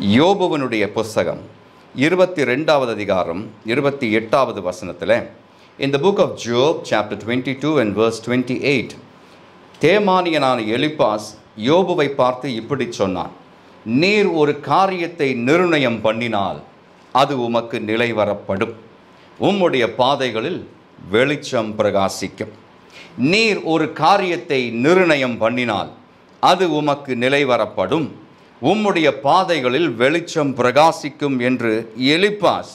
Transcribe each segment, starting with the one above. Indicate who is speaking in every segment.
Speaker 1: யோபுவினுடைய புஸ்தகம் 22வது அதிகாரம் 28வது வசனத்தில், in the book of Job chapter 22 and verse 28, தேமானியனான எலிப்பாஸ் யோபுவை பார்த்து இப்படி சொன்னான், நீர் ஒரு காரியத்தை நிர்ணயம் பண்ணினால் அது உமக்கு நிலைவரப்படும், உம்முடைய பாதைகளில் வெளிச்சம் பிரகாசிக்கும். நீர் ஒரு காரியத்தை நிர்ணயம் பண்ணினால் அது உமக்கு நிலைவரப்படும், உம்முடைய பாதைகளில் வெளிச்சம் பிரகாசிக்கும் என்று எலிப்பாஸ்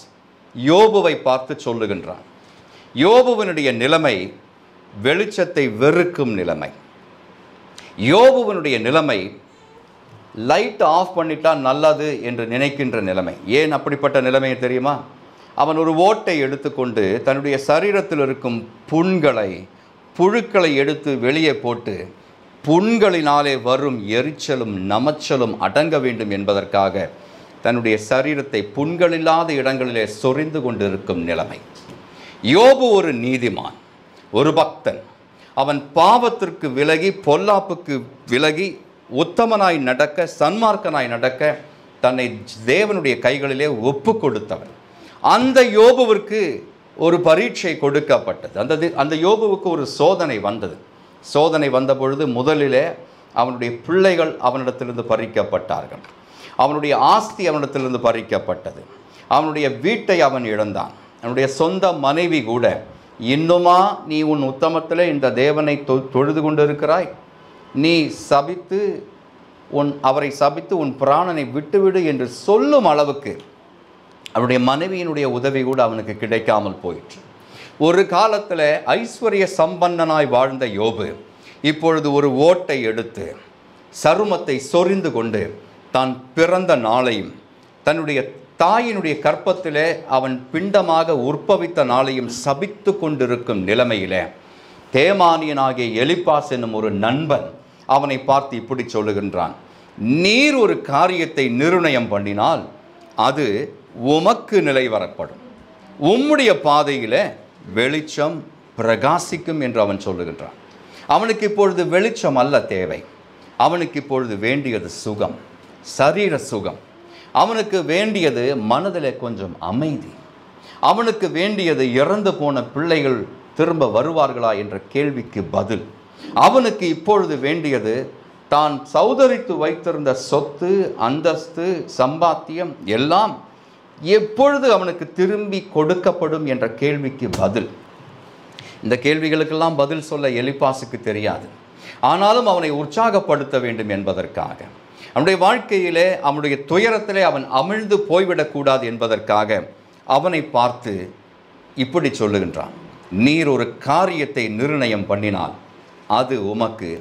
Speaker 1: யோபுவை பார்த்து சொல்லுகின்றான். யோபுவினுடைய நிலைமை வெளிச்சத்தை வெறுக்கும் நிலைமை. யோபுவினுடைய நிலைமை லைட் ஆஃப் பண்ணிட்டா நல்லது என்று நினைக்கின்ற நிலைமை. ஏன் அப்படிப்பட்ட நிலைமை தெரியுமா? அவன் ஒரு ஓட்டை எடுத்துக்கொண்டு தன்னுடைய சரீரத்தில் இருக்கும் புழுக்களை எடுத்து வெளியே போட்டு புண்களினாலே வரும் எரிச்சலும் நமச்சலும் அடங்க வேண்டும் என்பதற்காக தன்னுடைய சரீரத்தை புண்களில்லாத இடங்களிலே சொரிந்து கொண்டிருக்கும் நிலைமை. யோபு ஒரு நீதிமான், ஒரு பக்தன். அவன் பாவத்திற்கு விலகி பொல்லாப்புக்கு விலகி உத்தமனாய் நடக்க, சன்மார்க்கனாய் நடக்க தன்னை தேவனுடைய கைகளிலே ஒப்பு கொடுத்தவன். அந்த யோபுவிற்கு ஒரு பரீட்சை கொடுக்கப்பட்டது. அந்த யோபுவுக்கு ஒரு சோதனை வந்தது. சோதனை வந்த பொழுது முதலிலே அவனுடைய பிள்ளைகள் அவனிடத்திலிருந்து பறிக்கப்பட்டார்கள். அவனுடைய ஆஸ்தி அவனிடத்திலிருந்து பறிக்கப்பட்டது. அவனுடைய வீட்டை அவன் இழந்தான். அவனுடைய சொந்த மனைவி கூட, இன்னுமா நீ உன் உத்தமத்திலே இந்த தேவனை தொழுது கொண்டிருக்கிறாய்? நீ அவரை சபித்து உன் பிராணனை விட்டுவிடு என்று சொல்லும் அளவுக்கு அவனுடைய மனைவியினுடைய உதவி கூட அவனுக்கு கிடைக்காமல் போயிற்று. ஒரு காலத்தில் ஐஸ்வர்ய சம்பன்னனாய் வாழ்ந்த யோபு இப்பொழுது ஒரு ஓட்டை எடுத்து சருமத்தை சொரிந்து கொண்டு தான் பிறந்த நாளையும் தன்னுடைய தாயினுடைய கற்பத்திலே அவன் பிண்டமாக உற்பவித்த நாளையும் சபித்து கொண்டிருக்கும் நிலைமையிலே தேமானியனாகிய எலிப்பாஸ் என்னும் ஒரு நண்பன் அவனை பார்த்து இப்படி சொல்லுகின்றான், நீர் ஒரு காரியத்தை நிர்ணயம் பண்ணினால் அது உமக்கு நிலைவரப்படும், உம்முடைய பாதையிலே வெளிச்சம் பிரகாசிக்கும் என்று அவன் சொல்லுகின்றான். அவனுக்கு இப்பொழுது வெளிச்சம் அல்ல தேவை. அவனுக்கு இப்பொழுது வேண்டியது சுகம், சரீர சுகம். அவனுக்கு வேண்டியது மனதில் கொஞ்சம் அமைதி. அவனுக்கு வேண்டியது இறந்து போன பிள்ளைகள் திரும்ப வருவார்களா என்ற கேள்விக்கு பதில். அவனுக்கு இப்பொழுது வேண்டியது தான் சௌதரித்து வைத்திருந்த சொத்து, அந்தஸ்து, சம்பாத்தியம் எல்லாம் எப்பொழுது அவனுக்கு திரும்பி கொடுக்கப்படும் என்ற கேள்விக்கு பதில். இந்த கேள்விகளுக்கெல்லாம் பதில் சொல்ல எலிப்பாசுக்கு தெரியாது. ஆனாலும் அவனை உற்சாகப்படுத்த வேண்டும் என்பதற்காக, அவனுடைய வாழ்க்கையிலே அவனுடைய துயரத்திலே அவன் அமிழ்ந்து போய்விடக்கூடாது என்பதற்காக அவனை பார்த்து இப்படி சொல்லுகின்றான், நீர் ஒரு காரியத்தை நிர்ணயம் பண்ணினால் அது உமக்கு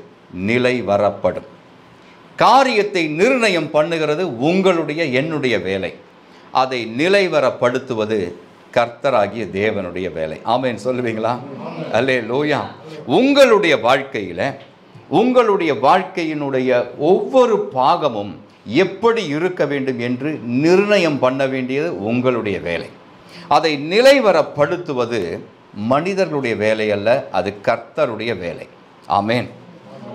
Speaker 1: நிலை வரப்படும். காரியத்தை நிர்ணயம் பண்ணுகிறது உங்களுடைய என்னுடைய வேலை. அதை நிலைவரப்படுத்துவது கர்த்தராகிய தேவனுடைய வேலை. ஆமென் சொல்லுவீங்களா? அல்லேலூயா. உங்களுடைய வாழ்க்கையில் உங்களுடைய வாழ்க்கையினுடைய ஒவ்வொரு பாகமும் எப்படி இருக்க வேண்டும் என்று நிர்ணயம் பண்ண வேண்டியது உங்களுடைய வேலை. அதை நிலைவரப்படுத்துவது மனிதர்களுடைய வேலை அல்ல, அது கர்த்தருடைய வேலை. ஆமென்.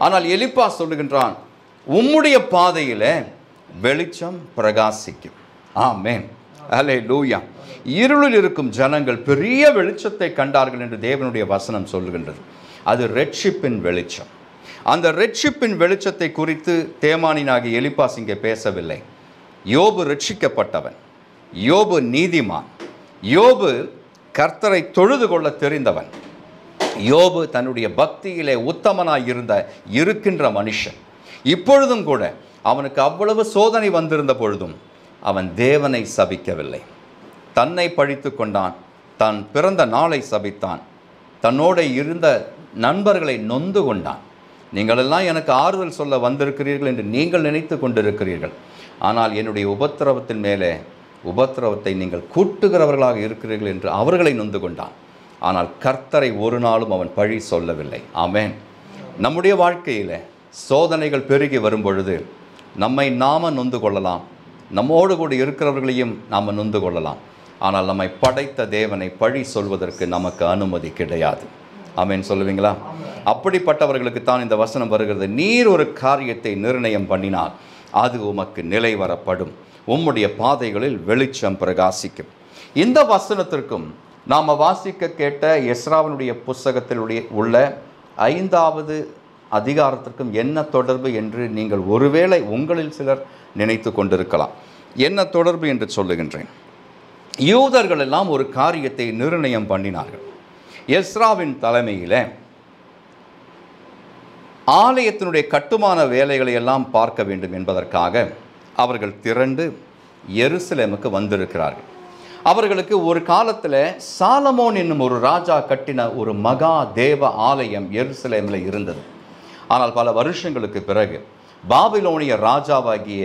Speaker 1: ஆனால் எலிப்பாஸ் சொல்லுகின்றான், உம்முடைய பாதையில் வெளிச்சம் பிரகாசிக்கும். ஆமென். அல்லேலூயா. இருளில் இருக்கும் ஜனங்கள் பெரிய வெளிச்சத்தை கண்டார்கள் என்று தேவனுடைய வசனம் சொல்லுகின்றது. அது ரட்சிப்பின் வெளிச்சம். அந்த ரட்சிப்பின் வெளிச்சத்தை குறித்து தேமானியனாகிய எலிப்பாஸ் இங்கே பேசவில்லை. யோபு ரட்சிக்கப்பட்டவன், யோபு நீதிமான், யோபு கர்த்தரை தொழுது கொள்ள தெரிந்தவன், யோபு தன்னுடைய பக்தியிலே உத்தமனாய் இருக்கின்ற மனுஷன். இப்பொழுதும் கூட அவனுக்கு அவ்வளவு சோதனை வந்திருந்த பொழுதும் அவன் தேவனை சபிக்கவில்லை. தன்னை பழித்து கொண்டான், தான் பிறந்த நாளை சபித்தான், தன்னோடு இருந்த நண்பர்களை நொந்து கொண்டான். நீங்களெல்லாம் எனக்கு ஆறுதல் சொல்ல வந்திருக்கிறீர்கள் என்று நீங்கள் நினைத்து கொண்டிருக்கிறீர்கள். ஆனால் என்னுடைய உபத்திரவத்தின் மேலே உபத்திரவத்தை நீங்கள் கூட்டுகிறவர்களாக இருக்கிறீர்கள் என்று அவர்களை நொந்து கொண்டான். ஆனால் கர்த்தரை ஒரு நாளும் அவன் பழி சொல்லவில்லை. ஆமென். நம்முடைய வாழ்க்கையில் சோதனைகள் பெருகி வரும் பொழுது நம்மை நாம நொந்து கொள்ளலாம், நம்மோடு கூட இருக்கிறவர்களையும் நாம் நொந்து கொள்ளலாம். ஆனால் நம்மை படைத்த தேவனை பழி சொல்வதற்கு நமக்கு அனுமதி கிடையாது. ஆமென் சொல்லுவீங்களா? அப்படிப்பட்டவர்களுக்கு தான் இந்த வசனம் வருகிறது. நீர் ஒரு காரியத்தை நிர்ணயம் பண்ணினால் அது உமக்கு நிலை வரப்படும், உம்முடைய பாதைகளில் வெளிச்சம் பிரகாசிக்கும். இந்த வசனத்திற்கும் நாம் வாசிக்க கேட்ட எஸ்ராவினுடைய புஸ்தகத்தில் உள்ள 5வது அதிகாரத்திற்கும் என்ன தொடர்பு என்று நீங்கள் ஒருவேளை உங்களில் சிலர் நினைத்து கொண்டிருக்கலாம். என்ன தொடர்பு என்று சொல்லுகின்றேன். யூதர்கள் எல்லாம் ஒரு காரியத்தை நிர்ணயம் பண்ணினார்கள். எஸ்ராவின் தலைமையில் ஆலயத்தினுடைய கட்டுமான வேலைகளை எல்லாம் பார்க்க வேண்டும் என்பதற்காக அவர்கள் திரண்டு எருசலேமுக்கு வந்திருக்கிறார்கள். அவர்களுக்கு ஒரு காலத்தில் சாலமோன் என்னும் ஒரு ராஜா கட்டின ஒரு மகா தேவ ஆலயம் எருசலேமில் இருந்தது. ஆனால் பல வருஷங்களுக்கு பிறகு பாபிலோனிய ராஜாவாகிய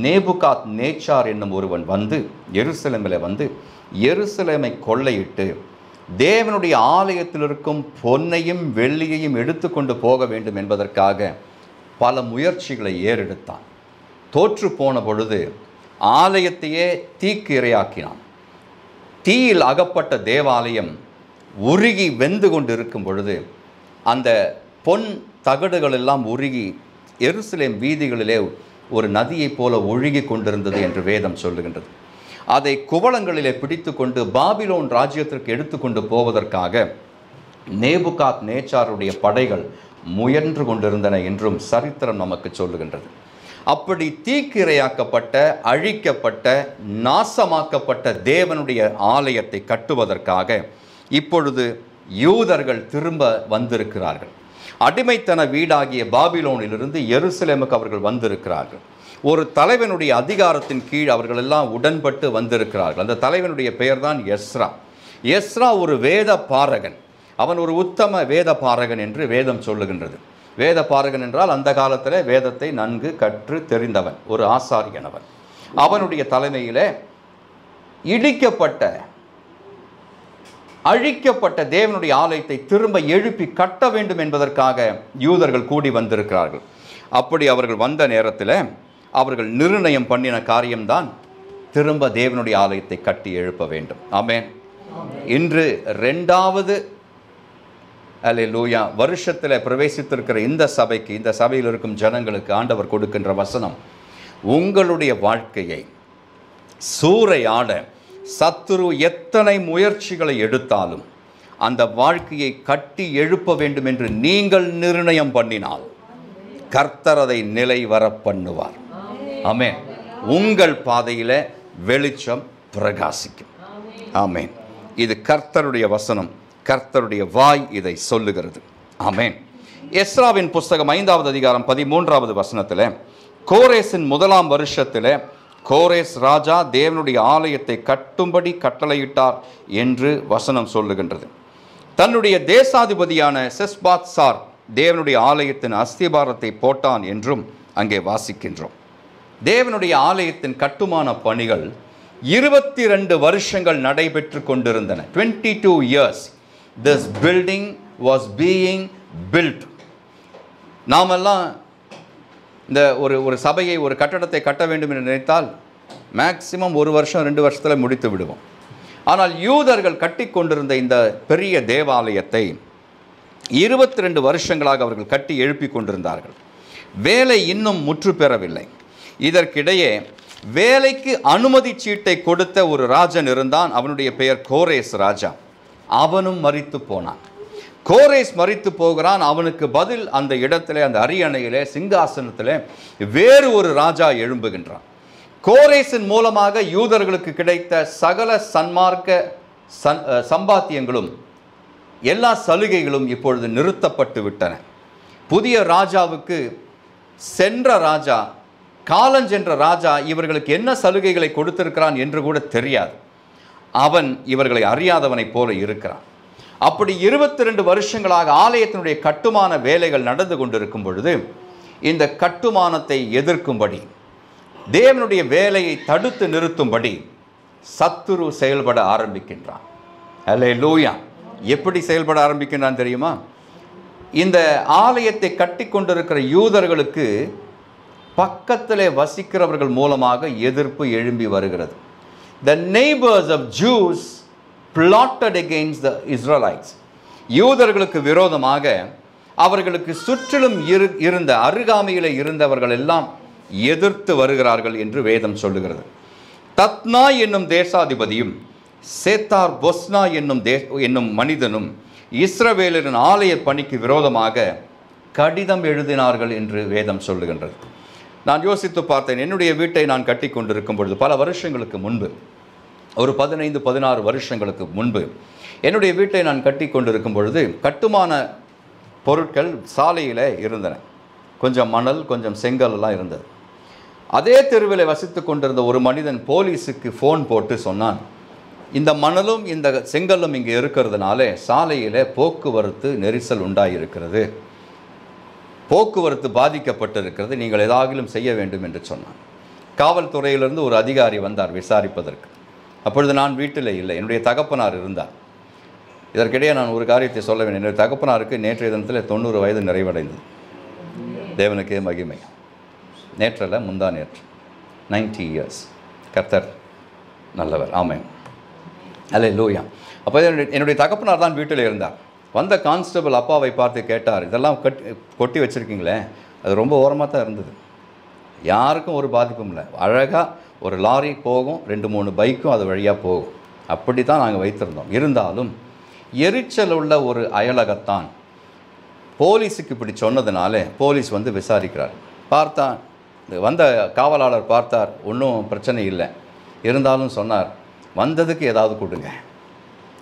Speaker 1: நேபுகாத் நேச்சார் என்னும் ஒருவன் வந்து எருசலேமில் வந்து எருசலேமை கொள்ளையிட்டு தேவனுடைய ஆலயத்தில் இருக்கும் பொன்னையும் வெள்ளியையும் எடுத்துக்கொண்டு போக வேண்டும் என்பதற்காக பல முயற்சிகளை ஏறெடுத்தான். தோற்று போன பொழுது ஆலயத்தையே தீக்கு இரையாக்கினான். தீயில் அகப்பட்ட தேவாலயம் உருகி வெந்து கொண்டு இருக்கும் பொழுது அந்த பொன் தகடுகள் எல்லாம் உருகி எருசலேம் வீதிகளிலே ஒரு நதியைப் போல ஒழுகி கொண்டிருந்தது என்று வேதம் சொல்லுகின்றது. அதை குவளங்களிலே பிடித்து கொண்டு பாபிலோன் ராஜ்யத்திற்கு எடுத்துக்கொண்டு போவதற்காக நேபுகாத் நேச்சாருடைய படைகள் முயன்று கொண்டிருந்தன என்றும் சரித்திரம் நமக்கு சொல்லுகின்றது. அப்படி தீக்கிரையாக்கப்பட்ட, அழிக்கப்பட்ட, நாசமாக்கப்பட்ட தேவனுடைய ஆலயத்தை கட்டுவதற்காக இப்பொழுது யூதர்கள் திரும்ப வந்திருக்கிறார்கள். அடிமைத்தன வீடாகிய பாபிலோனிலிருந்து எருசலேமுக்கு அவர்கள் வந்திருக்கிறார்கள். ஒரு தலைவனுடைய அதிகாரத்தின் கீழ் அவர்கள் எல்லாம் உடன்பட்டு வந்திருக்கிறார்கள். அந்த தலைவனுடைய பெயர் தான் எஸ்ரா. எஸ்ரா ஒரு வேத பாரகன். அவன் ஒரு உத்தம வேத பாரகன் என்று வேதம் சொல்லுகின்றது. வேத பாரகன் என்றால் அந்த காலத்தில் வேதத்தை நன்கு கற்று தெரிந்தவன், ஒரு ஆசாரியனவன். அவனுடைய தலைமையில் அழிக்கப்பட்ட தேவனுடைய ஆலயத்தை திரும்ப எழுப்பி கட்ட வேண்டும் என்பதற்காக யூதர்கள் கூடி வந்திருக்கிறார்கள். அப்படி அவர்கள் வந்த நேரத்தில் அவர்கள் நிர்ணயம் பண்ணின காரியம்தான் திரும்ப தேவனுடைய ஆலயத்தை கட்டி எழுப்ப வேண்டும். ஆமென். இன்று 2வது அல்லேலூயா வருஷத்தில் பிரவேசித்திருக்கிற இந்த சபைக்கு, இந்த சபையில் இருக்கும் ஜனங்களுக்கு ஆண்டவர் கொடுக்கின்ற வசனம், உங்களுடைய வாழ்க்கையை சூறையாட சத்துரு எத்தனை முயற்சிகளை எடுத்தாலும் அந்த வாழ்க்கையை கட்டி எழுப்ப வேண்டும் என்று நீங்கள் நிர்ணயம் பண்ணினால் கர்த்தர் அதை நிலை வர பண்ணுவார். ஆமென். உங்கள் பாதையில் வெளிச்சம் பிரகாசிக்கும். ஆமென். இது கர்த்தருடைய வசனம், கர்த்தருடைய வாய் இதை சொல்லுகிறது. ஆமென். எஸ்ராவின் புஸ்தகம் 5வது அதிகாரம் 13வது வசனத்தில், கோரேசின் 1ஆம் வருஷத்தில் கோரேஸ் ராஜா தேவனுடைய ஆலயத்தை கட்டும்படி கட்டளையிட்டார் என்று வசனம் சொல்லுகின்றது. தன்னுடைய தேசாதிபதியான செஸ்பாத்சார் தேவனுடைய ஆலயத்தின் அஸ்திபாரத்தை போட்டான் என்றும் அங்கே வாசிக்கின்றோம். தேவனுடைய ஆலயத்தின் கட்டுமான பணிகள் 22 வருஷங்கள் நடைபெற்று கொண்டிருந்தன. 22 years this building was being built. நாமெல்லாம் இந்த ஒரு சபையை, ஒரு கட்டடத்தை கட்ட வேண்டும் என்று நினைத்தால் மேக்சிமம் 1 வருஷம் 2 வருஷத்தில் முடித்து விடுவோம். ஆனால் யூதர்கள் கட்டி கொண்டிருந்த இந்த பெரிய தேவாலயத்தை 22 வருஷங்களாக அவர்கள் கட்டி எழுப்பி கொண்டிருந்தார்கள். வேலை இன்னும் முற்று பெறவில்லை. இதற்கிடையே வேலைக்கு அனுமதி சீட்டை கொடுத்த ஒரு ராஜன் இருந்தான். அவனுடைய பெயர் கோரேஸ் ராஜா. அவனும் மரித்து போனான். கோரேஸ் மரித்து போகிறான். அவனுக்கு பதில் அந்த இடத்திலே, அந்த அரியணையிலே, சிங்காசனத்திலே வேறு ஒரு ராஜா எழும்புகின்றான். கோரேசின் மூலமாக யூதர்களுக்கு கிடைத்த சகல சன்மார்க்க சம்பாத்தியங்களும் எல்லா சலுகைகளும் இப்பொழுது நிறுத்தப்பட்டு விட்டன. புதிய ராஜாவுக்கு சென்ற ராஜா, காலஞ்சென்ற ராஜா இவர்களுக்கு என்ன சலுகைகளை கொடுத்திருக்கிறான் என்று கூட தெரியாது. அவன் இவர்களை அறியாதவனைப் போல இருக்கிறான். அப்படி 22 வருஷங்களாக ஆலயத்தினுடைய கட்டுமான வேலைகள் நடந்து கொண்டிருக்கும் பொழுது இந்த கட்டுமானத்தை எதிர்க்கும்படி, தேவனுடைய வேலையை தடுத்து நிறுத்தும்படி சத்துரு செயல்பட ஆரம்பிக்கின்றான். அல்லேலூயா. எப்படி செயல்பட ஆரம்பிக்கின்றான் தெரியுமா? இந்த ஆலயத்தை கட்டி கொண்டிருக்கிற யூதர்களுக்கு பக்கத்திலே வசிக்கிறவர்கள் மூலமாக எதிர்ப்பு எழும்பி வருகிறது. The neighbors of Jews plotted against the Israelites. யூதர்களுக்கு விரோதமாக அவர்களுக்கு சுற்றிலும் இருந்த, அருகாமையில் இருந்தவர்கள் எல்லாம் எதிர்த்து வருகிறார்கள் என்று வேதம் சொல்லுகிறது. தத்னா என்னும் தேசாதிபதியும் சேத்தார் பொஸ்னா என்னும் மனிதனும் இஸ்ரவேலரின் ஆலய பணிக்கு விரோதமாக கடிதம் எழுதினார்கள் என்று வேதம் சொல்லுகின்றது. நான் யோசித்து பார்த்தேன். என்னுடைய வீட்டை நான் கட்டி கொண்டிருக்கும் பொழுது பல வருஷங்களுக்கு முன்பு, ஒரு 15-16 வருஷங்களுக்கு முன்பு என்னுடைய வீட்டை நான் கட்டி கொண்டிருக்கும் பொழுது கட்டுமான பொருட்கள் சாலையில் இருந்தன. கொஞ்சம் மணல், கொஞ்சம் செங்கல் எல்லாம் இருந்தது. அதே தெருவில் வசித்து கொண்டிருந்த ஒரு மனிதன் போலீஸுக்கு ஃபோன் போட்டு சொன்னான், இந்த மணலும் இந்த செங்கல்லும் இங்கே இருக்கிறதுனால சாலையில் போக்குவரத்து நெரிசல் உண்டாயிருக்கிறது, போக்குவரத்து பாதிக்கப்பட்டிருக்கிறது, நீங்கள் ஏதாகிலும் செய்ய வேண்டும் என்று சொன்னான். காவல்துறையிலிருந்து ஒரு அதிகாரி வந்தார் விசாரிப்பதற்கு. அப்பொழுது நான் வீட்டில் இல்லை, என்னுடைய தகப்பனார் இருந்தார். இதற்கிடையே நான் ஒரு காரியத்தை சொல்ல வேண்டும். என்னுடைய தகப்பனாருக்கு நேற்றைய தினத்தில் 90 வயது நிறைவடைந்தது. தேவனுக்கே மகிமை. நேற்றல்ல, முந்தா நேற்று. 90 years. கர்த்தர் நல்லவர். ஆமென். அல்லேலூயா. அப்போ என்னுடைய தகப்பனார் தான் வீட்டில் இருந்தார். வந்த கான்ஸ்டபிள் அப்பாவை பார்த்து கேட்டார், இதெல்லாம் கொட்டி வச்சுருக்கீங்களே, அது ரொம்ப ஓரமாக தான் இருந்தது, யாருக்கும் ஒரு பாதிப்பும் இல்லை, அழகாக ஒரு லாரி போகும், 2-3 பைக்கும் அது வழியாக போகும், அப்படி தான் நாங்கள் வைத்திருந்தோம். இருந்தாலும் எரிச்சல் உள்ள ஒரு அயலகத்தான் போலீஸுக்கு இப்படி சொன்னதுனால போலீஸ் வந்து விசாரிக்கிறார். பார்த்தா வந்த காவலாளர் பார்த்தார், ஒன்றும் பிரச்சனை இல்லை. இருந்தாலும் சொன்னார், வந்ததுக்கு ஏதாவது கொடுங்க,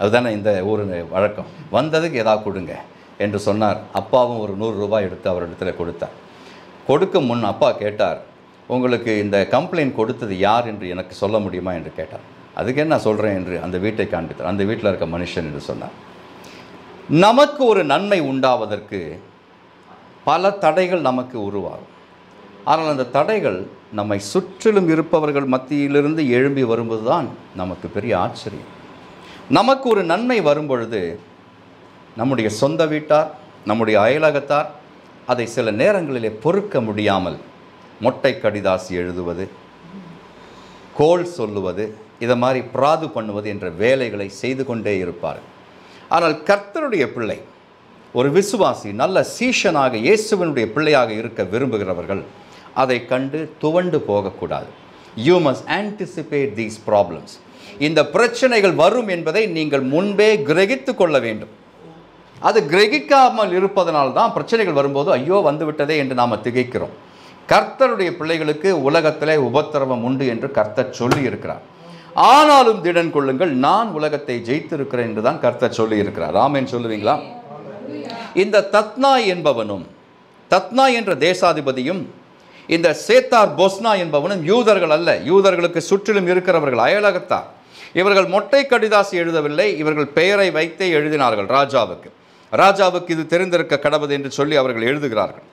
Speaker 1: அதுதானே இந்த ஊர் வழக்கம், வந்ததுக்கு ஏதாவது கொடுங்க என்று சொன்னார். அப்பாவும் ஒரு 100 ரூபாய் எடுத்து அவரிடத்தில் கொடுத்தார். கொடுக்கும் முன் அப்பா கேட்டார், உங்களுக்கு இந்த கம்ப்ளைண்ட் கொடுத்தது யார் என்று எனக்கு சொல்ல முடியுமா என்று கேட்டார். அதுக்கு என்ன சொல்கிறேன் என்று அந்த வீட்டை காண்பித்தார். அந்த வீட்டில் இருக்க மனுஷன் என்று சொன்னார். நமக்கு ஒரு நன்மை உண்டாவதற்கு பல தடைகள் நமக்கு உருவாகும். ஆனால் அந்த தடைகள் நம்மை சுற்றிலும் இருப்பவர்கள் மத்தியிலிருந்து எழும்பி வரும்போது தான் நமக்கு பெரிய ஆச்சரியம். நமக்கு ஒரு நன்மை வரும்பொழுது நம்முடைய சொந்த வீட்டார், நம்முடைய அயலகத்தார் அதை சில நேரங்களிலே பொறுக்க முடியாமல் மொட்டை கடிதாசி எழுதுவது, கோல் சொல்லுவது, இதை மாதிரி பிராது பண்ணுவது என்ற வேலைகளை செய்து கொண்டே இருப்பார்கள். ஆனால் கர்த்தருடைய பிள்ளை, ஒரு விசுவாசி, நல்ல சீஷனாக இயேசுவினுடைய பிள்ளையாக இருக்க விரும்புகிறவர்கள் அதை கண்டு துவண்டு போகக்கூடாது. You must anticipate these problems. இந்த பிரச்சனைகள் வரும் என்பதை நீங்கள் முன்பே கிரகித்து கொள்ள வேண்டும். அது கிரகிக்காமல் இருப்பதனால்தான் பிரச்சனைகள் வரும்போது ஐயோ வந்துவிட்டதே என்று நாம் திகைக்கிறோம். கர்த்தருடைய பிள்ளைகளுக்கு உலகத்திலே உபத்திரவம் உண்டு என்று கர்த்தர் சொல்லி இருக்கிறார். ஆனாலும் திடன் கொள்ளுங்கள், நான் உலகத்தை ஜெயித்திருக்கிறேன் என்று தான் கர்த்தர் சொல்லி இருக்கிறார். ஆமென் சொல்லுவீங்களா? இந்த தத்னா என்பவனும், தத்னா என்ற தேசாதிபதியும், இந்த சேத்தார் பொஸ்னா என்பவனும் யூதர்கள் அல்ல, யூதர்களுக்கு சுற்றிலும் இருக்கிறவர்கள், அயலகத்தார். இவர்கள் மொட்டை கடிதாசி எழுதவில்லை, இவர்கள் பெயரை வைத்தே எழுதினார்கள். ராஜாவுக்கு இது தெரிந்திருக்க கடவுது என்று சொல்லி அவர்கள் எழுதுகிறார்கள்.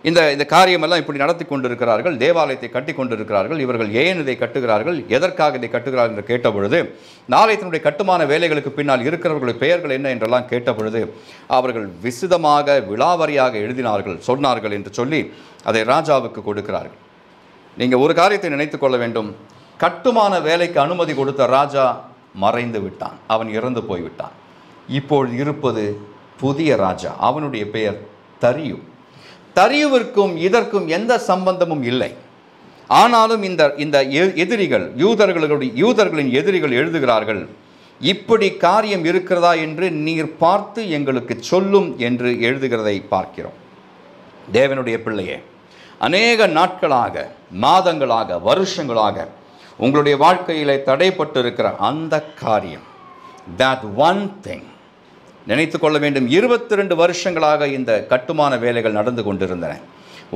Speaker 1: இந்த காரியமெல்லாம் இப்படி நடத்தி கொண்டிருக்கிறார்கள். தேவாலயத்தை கட்டி கொண்டிருக்கிறார்கள். இவர்கள் ஏன் இதை கட்டுகிறார்கள், எதற்காக இதை கட்டுகிறார்கள் என்று கேட்டபொழுது, நாளையத்தினுடைய கட்டுமான வேலைகளுக்கு பின்னால் இருக்கிறவர்களுடைய பெயர்கள் என்ன என்றெல்லாம் கேட்டபொழுது அவர்கள் விசிதமாக விலாவரியாக எழுதினார்கள், சொன்னார்கள் என்று சொல்லி அதை ராஜாவுக்கு கொடுக்கிறார்கள். நீங்கள் ஒரு காரியத்தை நினைத்து கொள்ள வேண்டும். கட்டுமான வேலைக்கு அனுமதி கொடுத்த ராஜா மறைந்து விட்டான், அவன் இறந்து போய்விட்டான். இப்பொழுது இருப்பது புதிய ராஜா, அவனுடைய பெயர் தரியு. தரியுவிற்கும் இதற்கும் எந்த சம்பந்தமும் இல்லை. ஆனாலும் இந்த எதிரிகள், யூதர்களின் எதிரிகள் எழுதுகிறார்கள், இப்படி காரியம் இருக்கிறதா என்று நீர் பார்த்து எங்களுக்கு சொல்லும் என்று எழுதுகிறதை பார்க்கிறோம். தேவனுடைய பிள்ளையே, அநேக நாட்களாக, மாதங்களாக, வருஷங்களாக உங்களுடைய வாழ்க்கையிலே தடைப்பட்டு இருக்கிற அந்த காரியம், that one thing, நினைத்து கொள்ள வேண்டும். 22 வருஷங்களாக இந்த கட்டுமான வேலைகள் நடந்து கொண்டிருந்தன.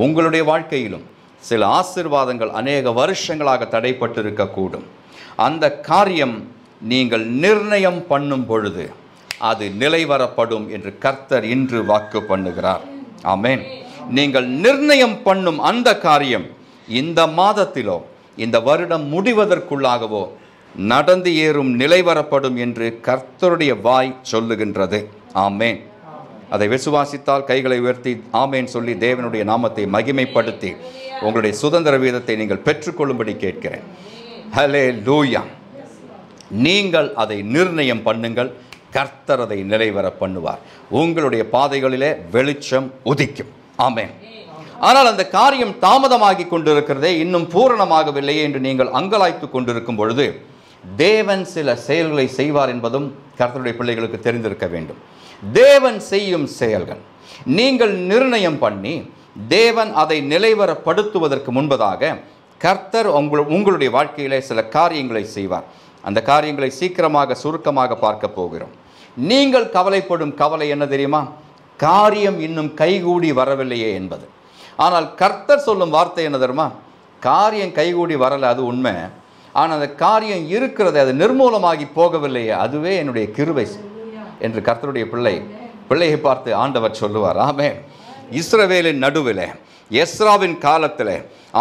Speaker 1: உங்களுடைய வாழ்க்கையிலும் சில ஆசீர்வாதங்கள் அநேக வருஷங்களாக தடைப்பட்டு இருக்கக்கூடும். அந்த காரியம் நீங்கள் நிர்ணயம் பண்ணும் பொழுது அது நிலைவரப்படும் என்று கர்த்தர் இன்று வாக்கு பண்ணுகிறார். ஆமென். நீங்கள் நிர்ணயம் பண்ணும் அந்த காரியம் இந்த மாதத்திலோ இந்த வருடம் முடிவதற்குள்ளாகவோ நடந்து ஏறும் நிலைவரப்படும் என்று கர்த்தருடைய வாய் சொல்லுகின்றது. ஆமென். அதை விசுவாசித்தால் கைகளை உயர்த்தி ஆமென் சொல்லி தேவனுடைய நாமத்தை மகிமைப்படுத்தி உங்களுடைய சுதந்திர வீதத்தை நீங்கள் பெற்றுக்கொள்ளும்படி கேட்கிறேன். ஹல்லேலூயா. நீங்கள் அதை நிர்ணயம் பண்ணுங்கள், கர்த்தர் அதை நிலைவர பண்ணுவார். உங்களுடைய பாதைகளிலே வெளிச்சம் உதிக்கும். ஆமென். ஆனால் அந்த காரியம் தாமதமாகி கொண்டிருக்கிறதே, இன்னும் பூரணமாகவில்லையே என்று நீங்கள் அங்கலாய்த்து கொண்டிருக்கும் பொழுது தேவன் சில செயல்களை செய்வார் என்பதும் கர்த்தருடைய பிள்ளைகளுக்கு தெரிந்திருக்க வேண்டும். தேவன் செய்யும் செயல்கள் நீங்கள் நிர்ணயம் பண்ணி தேவன் அதை நிலைவரப்படுத்துவதற்கு முன்பதாக கர்த்தர் உங்களுடைய வாழ்க்கையிலே சில காரியங்களை செய்வார். அந்த காரியங்களை சீக்கிரமாக சுருக்கமாக பார்க்க போகிறோம். நீங்கள் கவலைப்படும் கவலை என்ன தெரியுமா? காரியம் இன்னும் கைகூடி வரவில்லையே என்பது. ஆனால் கர்த்தர் சொல்லும் வார்த்தை என்ன தெரியுமா? காரியம் கைகூடி வரலை, அது உண்மை. ஆனால் அந்த காரியம் இருக்கிறது, அது நிர்மூலமாகி போகவில்லையே, அதுவே என்னுடைய கிருபை என்று கர்த்தருடைய பிள்ளையை பார்த்து ஆண்டவர் சொல்லுவார். ஆமென். இஸ்ரவேலின் நடுவில் எஸ்ராவின் காலத்தில்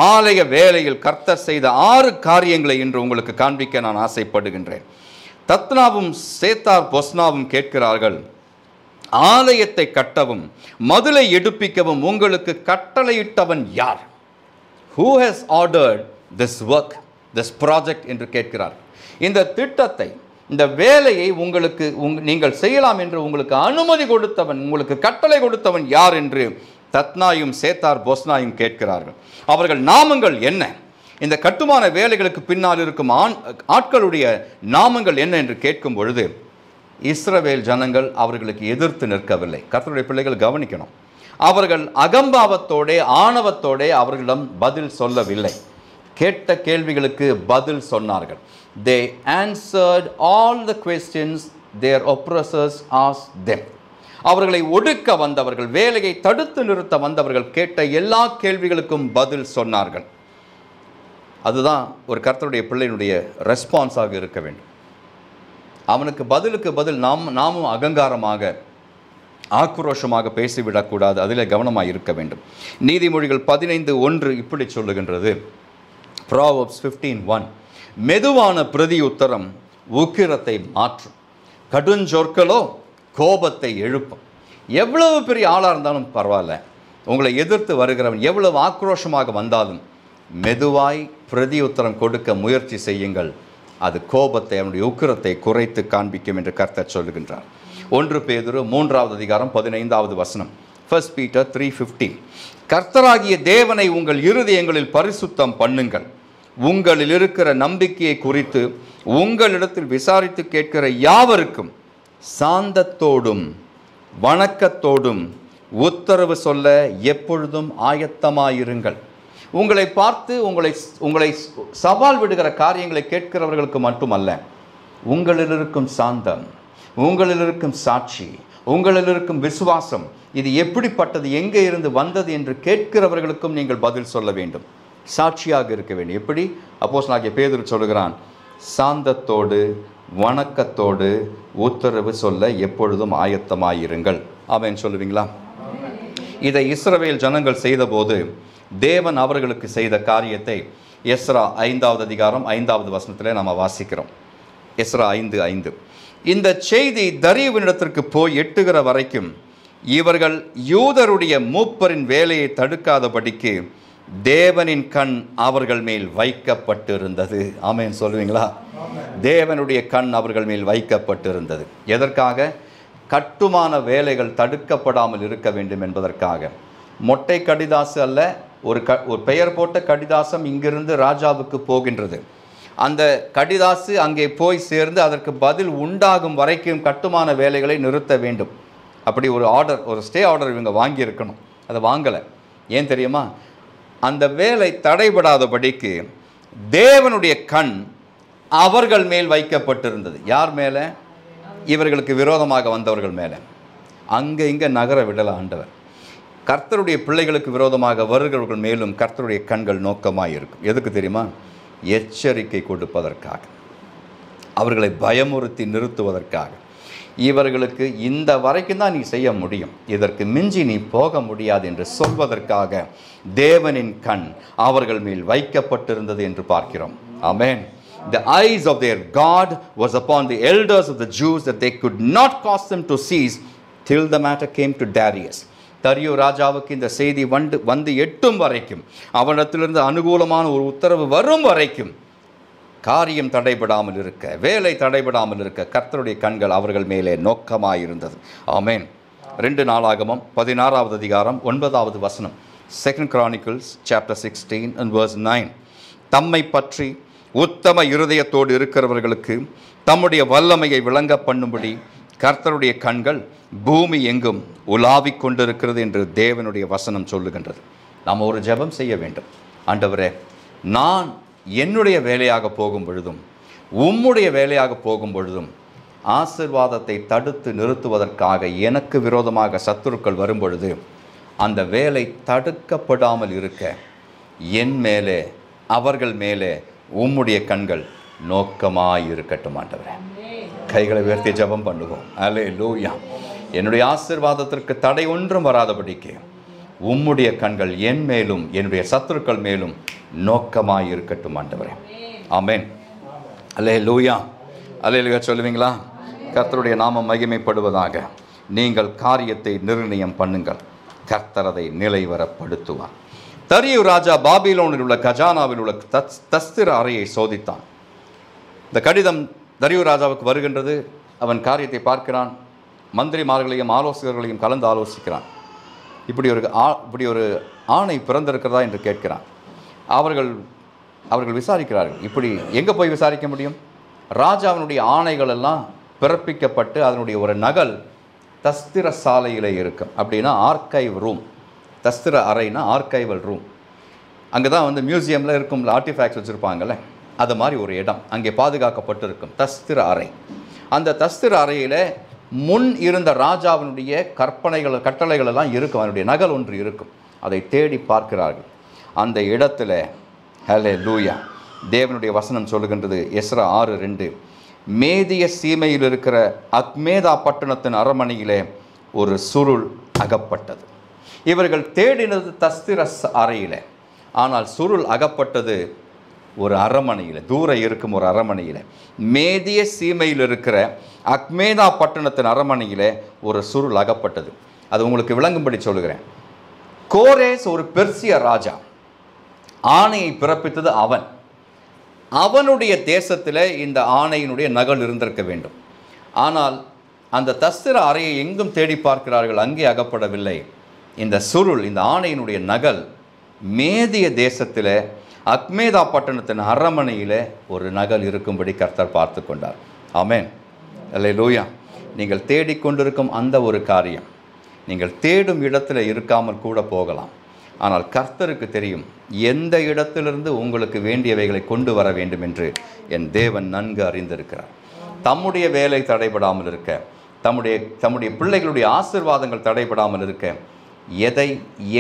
Speaker 1: ஆலய வேலையில் கர்த்தர் செய்த 6 காரியங்களை இன்று உங்களுக்கு காண்பிக்க நான் ஆசைப்படுகின்றேன். தத்னாவும் சேத்தார் பொஸ்னாவும் கேட்கிறார்கள், ஆலயத்தை கட்டவும் மதிலை எடுப்பிக்கவும் உங்களுக்கு கட்டளையிட்டவன் யார்? Who has ordered this work, this project என்று கேட்கிறார். இந்த திட்டத்தை, இந்த வேலையை உங்களுக்கு நீங்கள் செய்யலாம் என்று உங்களுக்கு அனுமதி கொடுத்தவன், உங்களுக்கு கட்டளை கொடுத்தவன் யார் என்று தத்னாயும் சேத்தார் பொஸ்னாயும் கேட்கிறார்கள். அவர்கள் நாமங்கள் என்ன? இந்த கட்டுமான வேலைகளுக்கு பின்னால் இருக்கும் ஆட்களுடைய நாமங்கள் என்ன என்று கேட்கும் பொழுது இஸ்ரவேல் ஜனங்கள் அவர்களுக்கு எதிர்த்து நிற்கவில்லை. கர்த்தருடைய பிள்ளைகள் கவனிக்கணும். அவர்கள் அகம்பாவத்தோடே ஆணவத்தோடே அவர்களிடம் பதில் சொல்லவில்லை. கேட்ட கேள்விகளுக்கு பதில் சொன்னார்கள். They answered all the questions their oppressors asked them. அவர்களை ஒடுக்க வந்தவர்கள், வேலையை தடுத்து நிறுத்த வந்தவர்கள் கேட்ட எல்லா கேள்விகளுக்கும் பதில் சொன்னார்கள். அதுதான் ஒரு கர்த்தருடைய பிள்ளையினுடைய ரெஸ்பான்ஸாக இருக்க வேண்டும். அவனுக்கு பதிலுக்கு பதில் நாமும் அகங்காரமாக ஆக்ரோஷமாக பேசிவிடக்கூடாது. அதில் கவனமாக இருக்க வேண்டும். நீதிமொழிகள் 15:1 இப்படி சொல்லுகின்றது. Proverbs 15:1 மெதுவான பிரதி உத்தரம் உக்கிரத்தை மாற்றும், கடுஞ்சொற்களோ கோபத்தை எழுப்பும். எவ்வளவு பெரிய ஆளாக இருந்தாலும் பரவாயில்ல, உங்களை எதிர்த்து வருகிறவன் எவ்வளவு ஆக்ரோஷமாக வந்தாலும் மெதுவாய் பிரதி உத்தரம் கொடுக்க முயற்சி செய்யுங்கள். அது கோபத்தை, அவனுடைய உக்கிரத்தை குறைத்து காண்பிக்கும் என்று கர்த்தர் சொல்லுகின்றார். 1 பேதுரு 3:15 1 Peter 3:15 கர்த்தராகிய தேவனை உங்கள் இருதயங்களில் பரிசுத்தம் பண்ணுங்கள். உங்களில் இருக்கிற நம்பிக்கையை குறித்து உங்களிடத்தில் விசாரித்து கேட்கிற யாவருக்கும் சாந்தத்தோடும் வணக்கத்தோடும் உத்தரவு சொல்ல எப்பொழுதும் ஆயத்தமாயிருங்கள். உங்களை பார்த்து உங்களை சவால் விடுகிற காரியங்களை கேட்கிறவர்களுக்கு மட்டுமல்ல, உங்களில் இருக்கும் சாந்தம், உங்களில் இருக்கும் சாட்சி, உங்களில் இருக்கும் விசுவாசம், இது எப்படிப்பட்டது, எங்கே இருந்து வந்தது என்று கேட்கிறவர்களுக்கும் நீங்கள் பதில் சொல்ல வேண்டும். சாட்சியாக இருக்க வேண்டும். எப்படி? அப்போஸ்தலனாகிய பேதுரு சொல்லுகிறான், சாந்தத்தோடு வணக்கத்தோடு உத்தரவு சொல்ல எப்பொழுதும் ஆயத்தமாயிருங்கள். ஆமென் சொல்லுவீங்களா? இதை இஸ்ரவேல் ஜனங்கள் செய்தபோது தேவன் அவர்களுக்கு செய்த காரியத்தை எஸ்ரா 5:5 நாம் வாசிக்கிறோம். எஸ்ரா 5:5 இந்த செய்தி தரியுவினிடத்திற்கு போய் எட்டுகிற வரைக்கும் இவர்கள் யூதருடைய மூப்பரின் வேலையை தடுக்காதபடிக்கு தேவனின் கண் அவர்கள் மேல் வைக்கப்பட்டிருந்தது. ஆமென் சொல்லுவீங்களா? தேவனுடைய கண் அவர்கள் மேல் வைக்கப்பட்டிருந்தது. எதற்காக? கட்டுமான வேலைகள் தடுக்கப்படாமல் இருக்க வேண்டும் என்பதற்காக. மொட்டை கடிதாசு அல்ல, ஒரு பெயர் போட்ட கடிதாசம் இங்கிருந்து ராஜாவுக்கு போகின்றது. அந்த கடிதாசு அங்கே போய் சேர்ந்து அதற்கு பதில் உண்டாகும் வரைக்கும் கட்டுமான வேலைகளை நிறுத்த வேண்டும். அப்படி ஒரு ஆர்டர், ஒரு ஸ்டே ஆர்டர் இவங்க வாங்கியிருக்கணும். அதை வாங்கலை. ஏன் தெரியுமா? அந்த வேலை தடைபடாதபடிக்கு தேவனுடைய கண் அவர்கள் மேல் வைக்கப்பட்டிருந்தது. யார் மேலே? இவர்களுக்கு விரோதமாக வந்தவர்கள் மேலே. அங்கே இங்கே நகர விடல ஆண்டவர். கர்த்தருடைய பிள்ளைகளுக்கு விரோதமாக வருகிறவர்கள் மேலும் கர்த்தருடைய கண்கள் நோக்கமாக இருக்கும். எதுக்கு தெரியுமா? எச்சரிக்கை கொடுப்பதற்காக, அவர்களை பயமுறுத்தி நிறுத்துவதற்காக. இவர்களுக்கு இந்த வரைக்கும் தான் நீ செய்ய முடியும், இதற்கு மிஞ்சி நீ போக முடியாது என்று சொல்வதற்காக தேவனின் கண் அவர்கள் மேல் வைக்கப்பட்டிருந்தது என்று பார்க்கிறோம். ஆமென். The eyes of their God was upon the elders of the Jews that they could not cause them to cease till the matter came to Darius. தரியு ராஜாவுக்கு இந்த செய்தி வந்து எட்டும் வரைக்கும், அவனிடத்திலிருந்து அனுகூலமான ஒரு உத்தரவு வரும் வரைக்கும் காரியம் தடைபடாமல் இருக்க, வேலை தடைபடாமல் இருக்க கர்த்தருடைய கண்கள் அவர்கள் மேலே நோக்கமாயிருந்தது. ஆமென். 2 நாளாகமம் 16 9 2 Chronicles chapter 16 and verse 9. தம்மை பற்றி உத்தம இருதயத்தோடு இருக்கிறவர்களுக்கு தம்முடைய வல்லமையை விளங்க பண்ணும்படி கர்த்தருடைய கண்கள் பூமி எங்கும் உலாவிக் கொண்டிருக்கிறது என்று தேவனுடைய வசனம் சொல்லுகின்றது. நாம் ஒரு ஜெபம் செய்ய வேண்டும். ஆண்டவரே, நான் என்னுடைய வேலையாக போகும் பொழுதும் உம்முடைய வேலையாக போகும் பொழுதும் ஆசீர்வாதத்தை தடுத்து நிறுத்துவதற்காக எனக்கு விரோதமாக சத்துருக்கள் வரும் பொழுது அந்த வேலை தடுக்கப்படாமல் இருக்க என் மேலே அவர்கள் மேலே உம்முடைய கண்கள் நோக்கமாய் இருக்கட்டும். ஆண்டவரே, கைகளை உயர்த்தி ஜெபம் பண்ணுவோம். அல்லேலூயா. என்னுடைய ஆசீர்வாதத்திற்கு தடை ஒன்றும் வராதபடிக்கு உம்முடைய கண்கள் என் மேலும் என்னுடைய சத்துருக்கள் மேலும் நோக்கமாய் இருக்கட்டும். ஆண்டவரே, ஆமென். அல்லேலூயா. அல்லேலூயா சொல்லுவீங்களா? கர்த்தருடைய நாமம் மகிமைப்படுவதாக. நீங்கள் காரியத்தை நிர்ணயம் பண்ணுங்கள், கர்த்தர் அதை நிலைவரப்படுத்துவார். தரியு ராஜா பாபிலோனில் உள்ள கஜானாவில் உள்ள தஸ்திர அறையை சோதித்தான். இந்த கடிதம் தரியு ராஜாவுக்கு வருகின்றது. அவன் காரியத்தை பார்க்கிறான். மந்திரிமார்களையும் ஆலோசகர்களையும் கலந்து ஆலோசிக்கிறான். இப்படி ஒரு ஆணை பிறந்திருக்கிறதா என்று கேட்கிறான். அவர்கள் விசாரிக்கிறார்கள். இப்படி எங்கே போய் விசாரிக்க முடியும்? ராஜாவினுடைய ஆணைகள் எல்லாம் பிறப்பிக்கப்பட்டு அதனுடைய ஒரு நகல் தஸ்திர சாலையில் இருக்கும். அப்படின்னா ஆர்கைவ் ரூம். தஸ்திர அறைனா ஆர்கைவல் ரூம். அங்கே தான் மியூசியமில் இருக்கும் ஆர்டிஃபேக்ட்ஸ் வச்சுருப்பாங்கள்ல, அது மாதிரி ஒரு இடம் அங்கே பாதுகாக்கப்பட்டிருக்கும் தஸ்திர அறை. அந்த தஸ்திர அறையில் முன் இருந்த ராஜாவினுடைய கட்டளைகள் எல்லாம் இருக்கும். அதனுடைய நகல் ஒன்று இருக்கும். அதை தேடி பார்க்கிறார்கள். அந்த இடத்துல ஹல்லேலூயா தேவனுடைய வசனம் சொல்லுகின்றது. எஸ்ரா 6:2, மேதிய சீமையில் இருக்கிற அக்மேதா பட்டணத்தின் அரண்மனையிலே ஒரு சுருள் அகப்பட்டது. இவர்கள் தேடினது தஸ்திர அறையில், ஆனால் சுருள் அகப்பட்டது ஒரு அரண்மனையில், தூர இருக்கும் ஒரு அரண்மனையில். மேதிய சீமையில் இருக்கிற அக்மேதா பட்டணத்தின் அரண்மனையில் ஒரு சுருள் அகப்பட்டது. அது உங்களுக்கு விளங்கும்படி சொல்லுகிறேன். கோரேஸ் ஒரு பெர்சிய ராஜா. ஆணையை பிறப்பித்தது அவனுடைய தேசத்தில் இந்த ஆணையினுடைய நகல் இருந்திருக்க வேண்டும். ஆனால் அந்த தஸ்திர அறையை எங்கும் தேடி பார்க்கிறார்கள், அங்கே அகப்படவில்லை. இந்த சுருள், இந்த ஆணையினுடைய நகல் மேதிய தேசத்தில் அக்மேதா பட்டணத்தின் அரண்மனையில் ஒரு நகல் இருக்கும்படி கர்த்தர் பார்த்து கொண்டார். ஆமென். அல்லேலூயா. நீங்கள் தேடிக்கொண்டிருக்கும் அந்த ஒரு காரியம் நீங்கள் தேடும் இடத்துல இருக்காமல் கூட போகலாம். ஆனால் கர்த்தருக்கு தெரியும் எந்த இடத்திலிருந்து உங்களுக்கு வேண்டியவைகளை கொண்டு வர வேண்டும் என்று என் தேவன் நன்கு அறிந்திருக்கிறார். தம்முடைய வேலை தடைபடாமல் இருக்க, தம்முடைய பிள்ளைகளுடைய ஆசீர்வாதங்கள் தடைபடாமல் இருக்க, எதை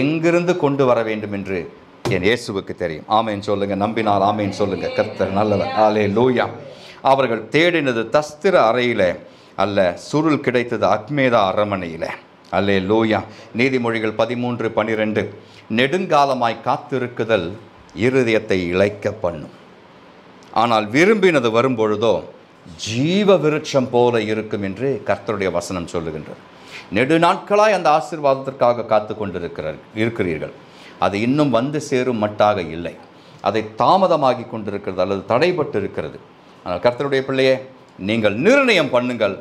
Speaker 1: எங்கிருந்து கொண்டு வர வேண்டும் என்று என் இயேசுவுக்கு தெரியும். ஆமேன் சொல்லுங்க. நம்பினால் ஆமேன் சொல்லுங்க. கர்த்தர் நல்லவர். அல்லேலூயா. அவர்கள் தேடினது தஸ்திர அறையில் அல்ல, சுருள் கிடைத்தது அக்மேதா அரண்மனையில். அல்லேலூயா. நீதிமொழிகள் 13:12, நெடுங்காலமாய் காத்திருக்குதல் இருதயத்தை இளைக்க பண்ணும், ஆனால் விரும்பினது வரும்பொழுதோ ஜீவ விருட்சம் போல இருக்கும் என்று கர்த்தருடைய வசனம் சொல்லுகின்றது. நெடுநாட்களாய் அந்த ஆசீர்வாதத்திற்காக காத்து இருக்கிறீர்கள். அது இன்னும் வந்து சேரும் மட்டாக இல்லை. அதை தாமதமாகி கொண்டிருக்கிறது அல்லது தடைபட்டு இருக்கிறது. ஆனால் கர்த்தருடைய பிள்ளையே, நீங்கள் நிர்ணயம் பண்ணுங்கள்,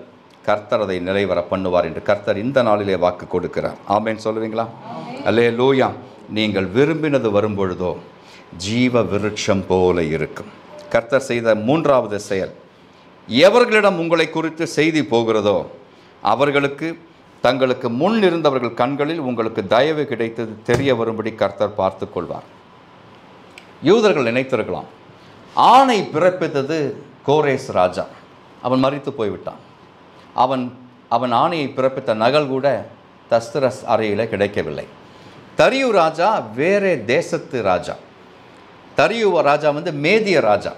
Speaker 1: கர்த்தர் அதை நிலைவர பண்ணுவார் என்று கர்த்தர் இந்த நாளிலே வாக்கு கொடுக்கிறார். ஆமென் சொல்லுவீங்களா? அல்லேலூயா. நீங்கள் விரும்பினது வரும்பொழுதோ ஜீவ விருட்சம் போல இருக்கும். கர்த்தர் செய்த மூன்றாவது செயல், எவர்களிடம் உங்களை குறித்து செய்தி போகிறதோ அவர்களுக்கு தங்களுக்கு முன் இருந்தவர்கள் கண்களில் உங்களுக்கு தயவு கிடைத்தது தெரிய வரும்படி கர்த்தர் பார்த்து கொள்வார். யூதர்கள் நினைத்திருக்கலாம், ஆணை பிறப்பித்தது கோரேஸ் ராஜா, அவன் மரித்து போய்விட்டான். அவன் ஆணையை பிறப்பித்த நகல் கூட தஸ்திரஸ் அறையில் கிடைக்கவில்லை. தரியு ராஜா வேறே தேசத்து ராஜா. தரியு ராஜா மேதிய ராஜா.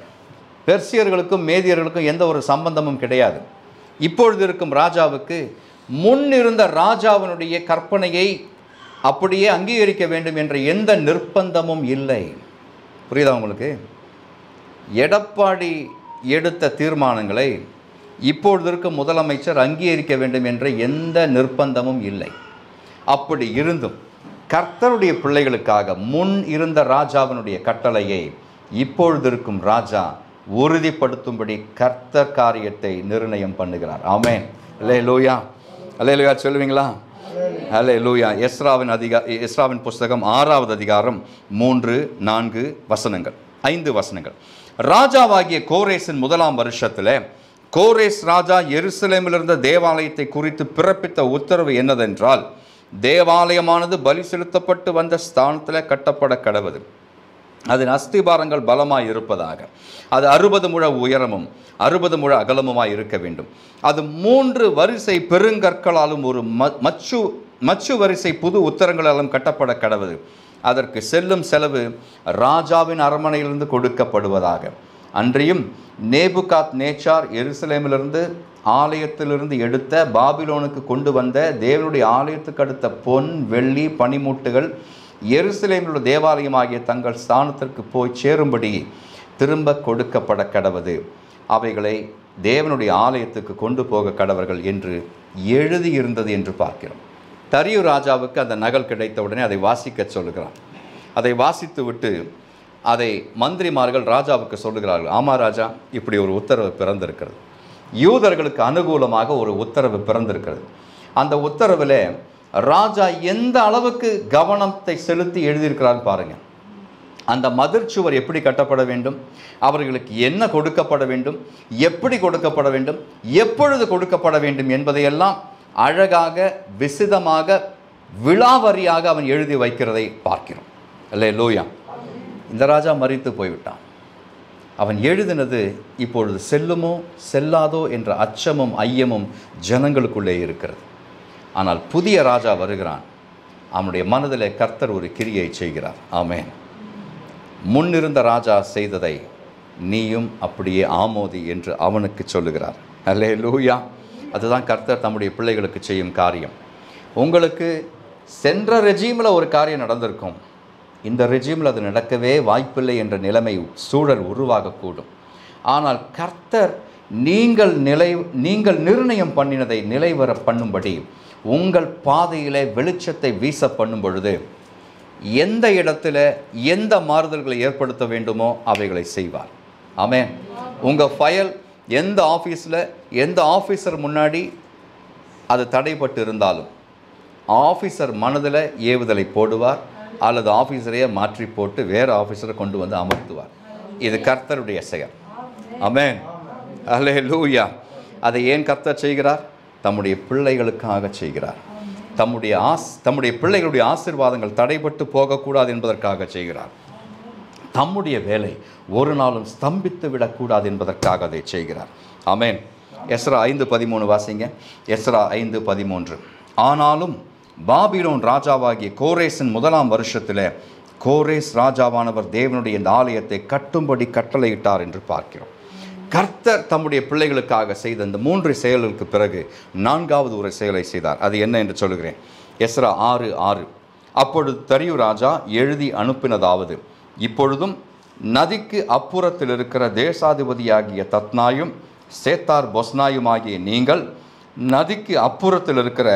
Speaker 1: பெர்சியர்களுக்கும் மேதியர்களுக்கும் எந்த ஒரு சம்பந்தமும் கிடையாது. இப்பொழுது இருக்கும் ராஜாவுக்கு முன் இருந்த ராஜாவினுடைய கற்பனையை அப்படியே அங்கீகரிக்க வேண்டும் என்ற எந்த நிர்பந்தமும் இல்லை. புரியுதா உங்களுக்கு? எடப்பாடி எடுத்த தீர்மானங்களை இப்பொழுது இருக்கும் முதலமைச்சர் அங்கீகரிக்க வேண்டும் என்ற எந்த நிர்பந்தமும் இல்லை. அப்படி இருந்தும் கர்த்தருடைய பிள்ளைகளுக்காக முன் இருந்த ராஜாவினுடைய கட்டளையை இப்பொழுது இருக்கும் ராஜா உறுதிப்படுத்தும்படி கர்த்தர் காரியத்தை நிர்ணயம் பண்ணுகிறார். ஆமென். அல்லேலூயா. அல்லேலூயா சொல்லுவீங்களா? ஹல்லேலூயா. எஸ்ராவின் புஸ்தகம் 6வது அதிகாரம் 3, 4 வசனங்கள், 5 வசனங்கள். ராஜாவாகிய கோரேசின் 1ஆம் வருஷத்தில் கோரேஸ் ராஜா எருசலேமிலிருந்த தேவாலயத்தை குறித்து பிறப்பித்த உத்தரவு என்னதென்றால், தேவாலயமானது பலி செலுத்தப்பட்டு வந்த ஸ்தானத்தில் கட்டப்பட கடவது. அதன் அஸ்திபாரங்கள் பலமாய் இருப்பதாக. அது 60 முழ உயரமும் 60 முழ அகலமுமாய் இருக்க வேண்டும். அது 3 வரிசை பெருங்கற்களாலும் ஒரு மச்சு வரிசை புது உத்தரங்களாலும் கட்டப்பட கடவது. அதற்கு செல்லும் செலவு ராஜாவின் அரண்மனையிலிருந்து கொடுக்கப்படுவதாக. அன்றியும் நேபுகாத் நேச்சார் எருசலேமிலிருந்து ஆலயத்திலிருந்து எடுத்த பாபிலோனுக்கு கொண்டு வந்த தேவனுடைய ஆலயத்துக்கு அடுத்த பொன், வெள்ளி, பனிமூட்டுகள் எருசலேமில் உள்ள தேவாலயமாகிய தங்கள் ஸ்தானத்திற்கு போய் சேரும்படி திரும்ப கொடுக்கப்பட கடவது. அவைகளை தேவனுடைய ஆலயத்துக்கு கொண்டு போக கடவர்கள் என்று எழுதியிருந்தது என்று பார்க்கிறோம். தரியு ராஜாவுக்கு அந்த நகல் கிடைத்தவுடனே அதை வாசிக்க சொல்லுகிறான். அதை வாசித்து விட்டு அதை மந்திரிமார்கள் ராஜாவுக்கு சொல்லுகிறார்கள். ஆமா ராஜா, இப்படி ஒரு உத்தரவு பிறந்திருக்கிறது, யூதர்களுக்கு அனுகூலமாக ஒரு உத்தரவு பிறந்திருக்கிறது. அந்த உத்தரவில் ராஜா எந்த அளவுக்கு கவனத்தை செலுத்தி எழுதியிருக்கிறான்னு பாருங்க. அந்த மதிர்ச்சுவர் எப்படி கட்டப்பட வேண்டும், அவர்களுக்கு என்ன கொடுக்கப்பட வேண்டும், எப்படி கொடுக்கப்பட வேண்டும், எப்பொழுது கொடுக்கப்பட வேண்டும் என்பதையெல்லாம் அழகாக விசிதமாக விலாவரியாக அவன் எழுதி வைக்கிறதை பார்க்கிறோம். அல்லேலூயா. இந்த ராஜா மரித்து போய்விட்டான். அவன் எழுதினது இப்பொழுது செல்லுமோ செல்லாதோ என்ற அச்சமும் ஐயமும் ஜனங்களுக்குள்ளே இருக்கிறது. ஆனால் புதிய ராஜா வருகிறான். அவனுடைய மனதிலே கர்த்தர் ஒரு கிரியை செய்கிறார். ஆமென். முன்னிருந்த ராஜா செய்ததை நீயும் அப்படியே ஆமோதி என்று அவனுக்கு சொல்லுகிறார். அல்லேலூயா. அதுதான் கர்த்தர் தம்முடைய பிள்ளைகளுக்கு செய்யும் காரியம். உங்களுக்கு சென்ற ரெஜீமில் ஒரு காரியம் நடந்திருக்கும், இந்த ரெஜீமில் அது நடக்கவே வாய்ப்பில்லை என்ற நிலைமை சூழல் உருவாகக்கூடும். ஆனால் கர்த்தர் நீங்கள் நிர்ணயம் பண்ணினதை நிலைவர பண்ணும்படி உங்கள் பாதையிலே வெளிச்சத்தை வீச பண்ணும் பொழுது எந்த இடத்துல எந்த மாறுதல்களை ஏற்படுத்த வேண்டுமோ அவைகளை செய்வார். ஆமென். உங்கள் ஃபைல் எந்த ஆஃபீஸில் எந்த ஆஃபீஸர் முன்னாடி அது தடைப்பட்டு இருந்தாலும் ஆஃபீஸர் மனதில் ஏவுதலை போடுவார், அல்லது ஆஃபீஸரையே மாற்றி போட்டு வேறு ஆஃபீஸரை கொண்டு வந்து அமர்த்துவார். இது கர்த்தருடைய செயல். ஆமென். அல்லேலூயா. அதை ஏன் கர்த்தர் செய்கிறார்? தம்முடைய பிள்ளைகளுக்காக செய்கிறார். தம்முடைய பிள்ளைகளுடைய ஆசீர்வாதங்கள் தடைபட்டு போகக்கூடாது என்பதற்காக செய்கிறார். தம்முடைய வேலை ஒரு நாளும் ஸ்தம்பித்து விடக்கூடாது என்பதற்காக அதை செய்கிறார். ஆமென். எஸ்ரா 5:13 வாசிங்க. எஸ்ரா 5:13. ஆனாலும் பாபிலோன் ராஜாவாகிய கோரேசின் 1ஆம் வருஷத்தில் கோரேஸ் ராஜாவானவர் தேவனுடைய இந்த ஆலயத்தை கட்டும்படி கட்டளையிட்டார் என்று பார்க்கிறோம். கர்த்தர் தம்முடைய பிள்ளைகளுக்காக செய்த இந்த 3 செயல்களுக்கு பிறகு 4வது ஒரு செயலை செய்தார். அது என்ன என்று சொல்லுகிறேன். எஸ்ரா 6:6. அப்பொழுது தரியு ராஜா எழுதி அனுப்பினதாவது, இப்பொழுதும் நதிக்கு அப்புறத்தில் இருக்கிற தேசாதிபதியாகிய தத்னாயும் சேத்தார் பொஸ்னாயுமாகிய நீங்கள் நதிக்கு அப்புறத்தில் இருக்கிற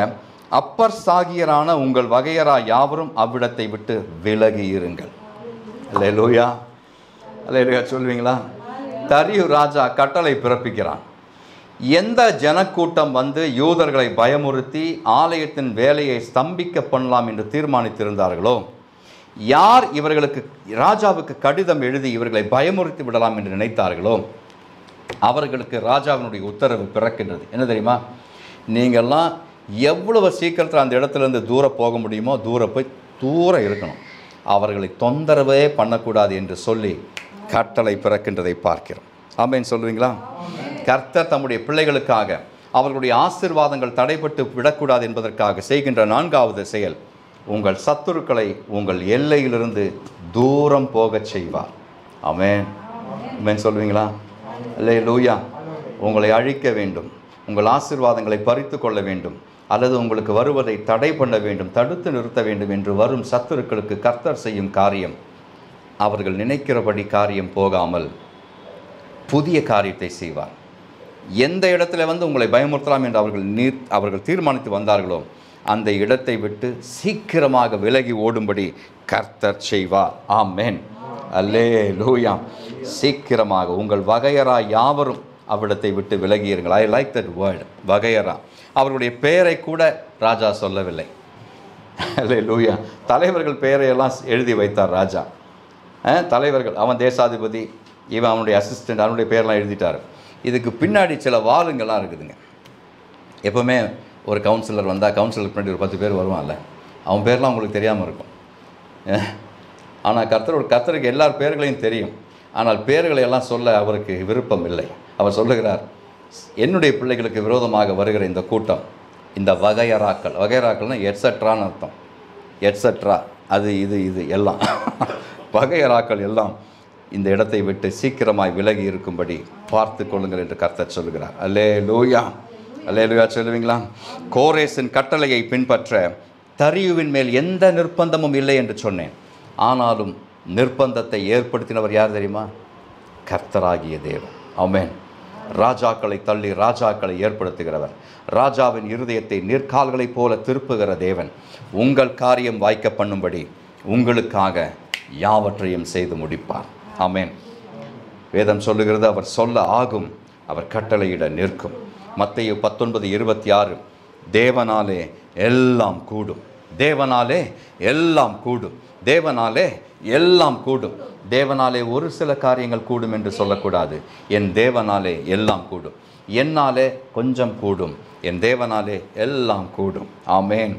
Speaker 1: அப்பர் சாகியரான உங்கள் வகையரா யாவரும் அவ்விடத்தை விட்டு விலகி இருங்கள். அல்லேலூயா. அல்லேலூயா சொல்வீங்களா? தரியு ராஜா கட்டளை பிறப்பிக்கிறான். எந்த ஜனக்கூட்டம் வந்து யூதர்களை பயமுறுத்தி ஆலயத்தின் வேலையை ஸ்தம்பிக்க பண்ணலாம் என்று தீர்மானித்திருந்தார்களோ, யார் இவர்களுக்கு ராஜாவுக்கு கடிதம் எழுதி இவர்களை பயமுறுத்தி விடலாம் என்று நினைத்தார்களோ, அவர்களுக்கு ராஜாவினுடைய உத்தரவு பிறக்கின்றது. என்ன தெரியுமா? நீங்கள்லாம் எவ்வளவு சீக்கிரத்தில் அந்த இடத்துலேருந்து தூரம் போக முடியுமோ தூரம் இருக்கணும், அவர்களை தொந்தரவே பண்ணக்கூடாது என்று சொல்லி கட்டளை பிறக்கின்றதை பார்க்கிறோம். ஆமென் சொல்லுவீங்களா? கர்த்தர் தம்முடைய பிள்ளைகளுக்காக அவர்களுடைய ஆசீர்வாதங்கள் தடைபட்டு விடக்கூடாது என்பதற்காக செய்கின்ற 4வது செயல், உங்கள் சத்துருக்களை உங்கள் எல்லையிலிருந்து தூரம் போகச் செய்வார். ஆமென். ஆமென் சொல்லுவீங்களா? அல்லேலூயா. உங்களை அழிக்க வேண்டும், உங்கள் ஆசீர்வாதங்களை பறித்து கொள்ள வேண்டும், அல்லது உங்களுக்கு வருவதை தடை பண்ண வேண்டும், தடுத்து நிறுத்த வேண்டும் என்று வரும் சத்துருக்களுக்கு கர்த்தர் செய்யும் காரியம், அவர்கள் நினைக்கிறபடி காரியம் போகாமல் புதிய காரியத்தை செய்வார். எந்த இடத்துல வந்து உங்களை பயமுறுத்தலாம் என்று அவர்கள் தீர்மானித்து வந்தார்களோ அந்த இடத்தை விட்டு சீக்கிரமாக விலகி ஓடும்படி கர்த்தர் செய்வார். ஆமென். அல்லேலூயா. சீக்கிரமாக உங்கள் வகையரா யாவரும் அவ்விடத்தை விட்டு விலகியிருங்கள். ஐ லைக் தட் வேர்ட், வகையரா. அவர்களுடைய பெயரை கூட ராஜா சொல்லவில்லை. அல்லேலூயா. தலைவர்கள் பெயரையெல்லாம் எழுதி வைத்தார் ராஜா. தலைவர்கள், அவன் தேசாதிபதி, இவன் அவனுடைய அசிஸ்டண்ட், அவனுடைய பேரெலாம் எழுதிட்டார். இதுக்கு பின்னாடி சில வாளுங்கள்லாம் இருக்குதுங்க. எப்போவுமே ஒரு கவுன்சிலர் வந்தால் கவுன்சிலருக்கு பின்னாடி ஒரு 10 பேர் வருவான்ல, அவன் பேர்லாம் உங்களுக்கு தெரியாமல் இருக்கும். ஆனால் கர்த்தருக்கு எல்லார் பேர்களையும் தெரியும். ஆனால் பேர்களை எல்லாம் சொல்ல அவருக்கு விருப்பம் இல்லை. அவர் சொல்லுகிறார், என்னுடைய பிள்ளைகளுக்கு விரோதமாக வருகிற இந்த கூட்டம், இந்த வகையராக்கள்னால் எட்ஸட்ரான்னு அர்த்தம். எட்ஸட்ரா, அது இது எல்லாம் வகையராக்கள் எல்லாம் இந்த இடத்தை விட்டு சீக்கிரமாய் விலகி இருக்கும்படி பார்த்து கொள்ளுங்கள் என்று கர்த்தர் சொல்லுகிறார். அல்லேலூயா, அல்லேலூயா சொல்லுவீங்களா? கோரேசின் கட்டளையை பின்பற்ற தரியுவின் மேல் எந்த நிர்பந்தமும் இல்லை என்று சொன்னேன். ஆனாலும் நிர்பந்தத்தை ஏற்படுத்தினவர் யார் தெரியுமா? கர்த்தராகிய தேவன். ஆமென். ராஜாக்களை தள்ளி ராஜாக்களை ஏற்படுத்துகிறவர், ராஜாவின் இருதயத்தை நீர்க்கால்களைப் போல திருப்புகிற தேவன் உங்கள் காரியம் வாய்க்க பண்ணும்படி உங்களுக்காக யாவற்றையும் செய்து முடிப்பார். ஆமென். வேதம் சொல்லுகிறது, அவர் சொல்ல ஆகும், அவர் கட்டளையிட நிற்கும். மத்தேயு 19:26, தேவனாலே எல்லாம் கூடும், தேவனாலே எல்லாம் கூடும், தேவனாலே எல்லாம் கூடும். தேவனாலே ஒரு சில காரியங்கள் கூடும் என்று சொல்லக்கூடாது. என் தேவனாலே எல்லாம் கூடும். என்னாலே கொஞ்சம் கூடும், என் தேவனாலே எல்லாம் கூடும். ஆமென்.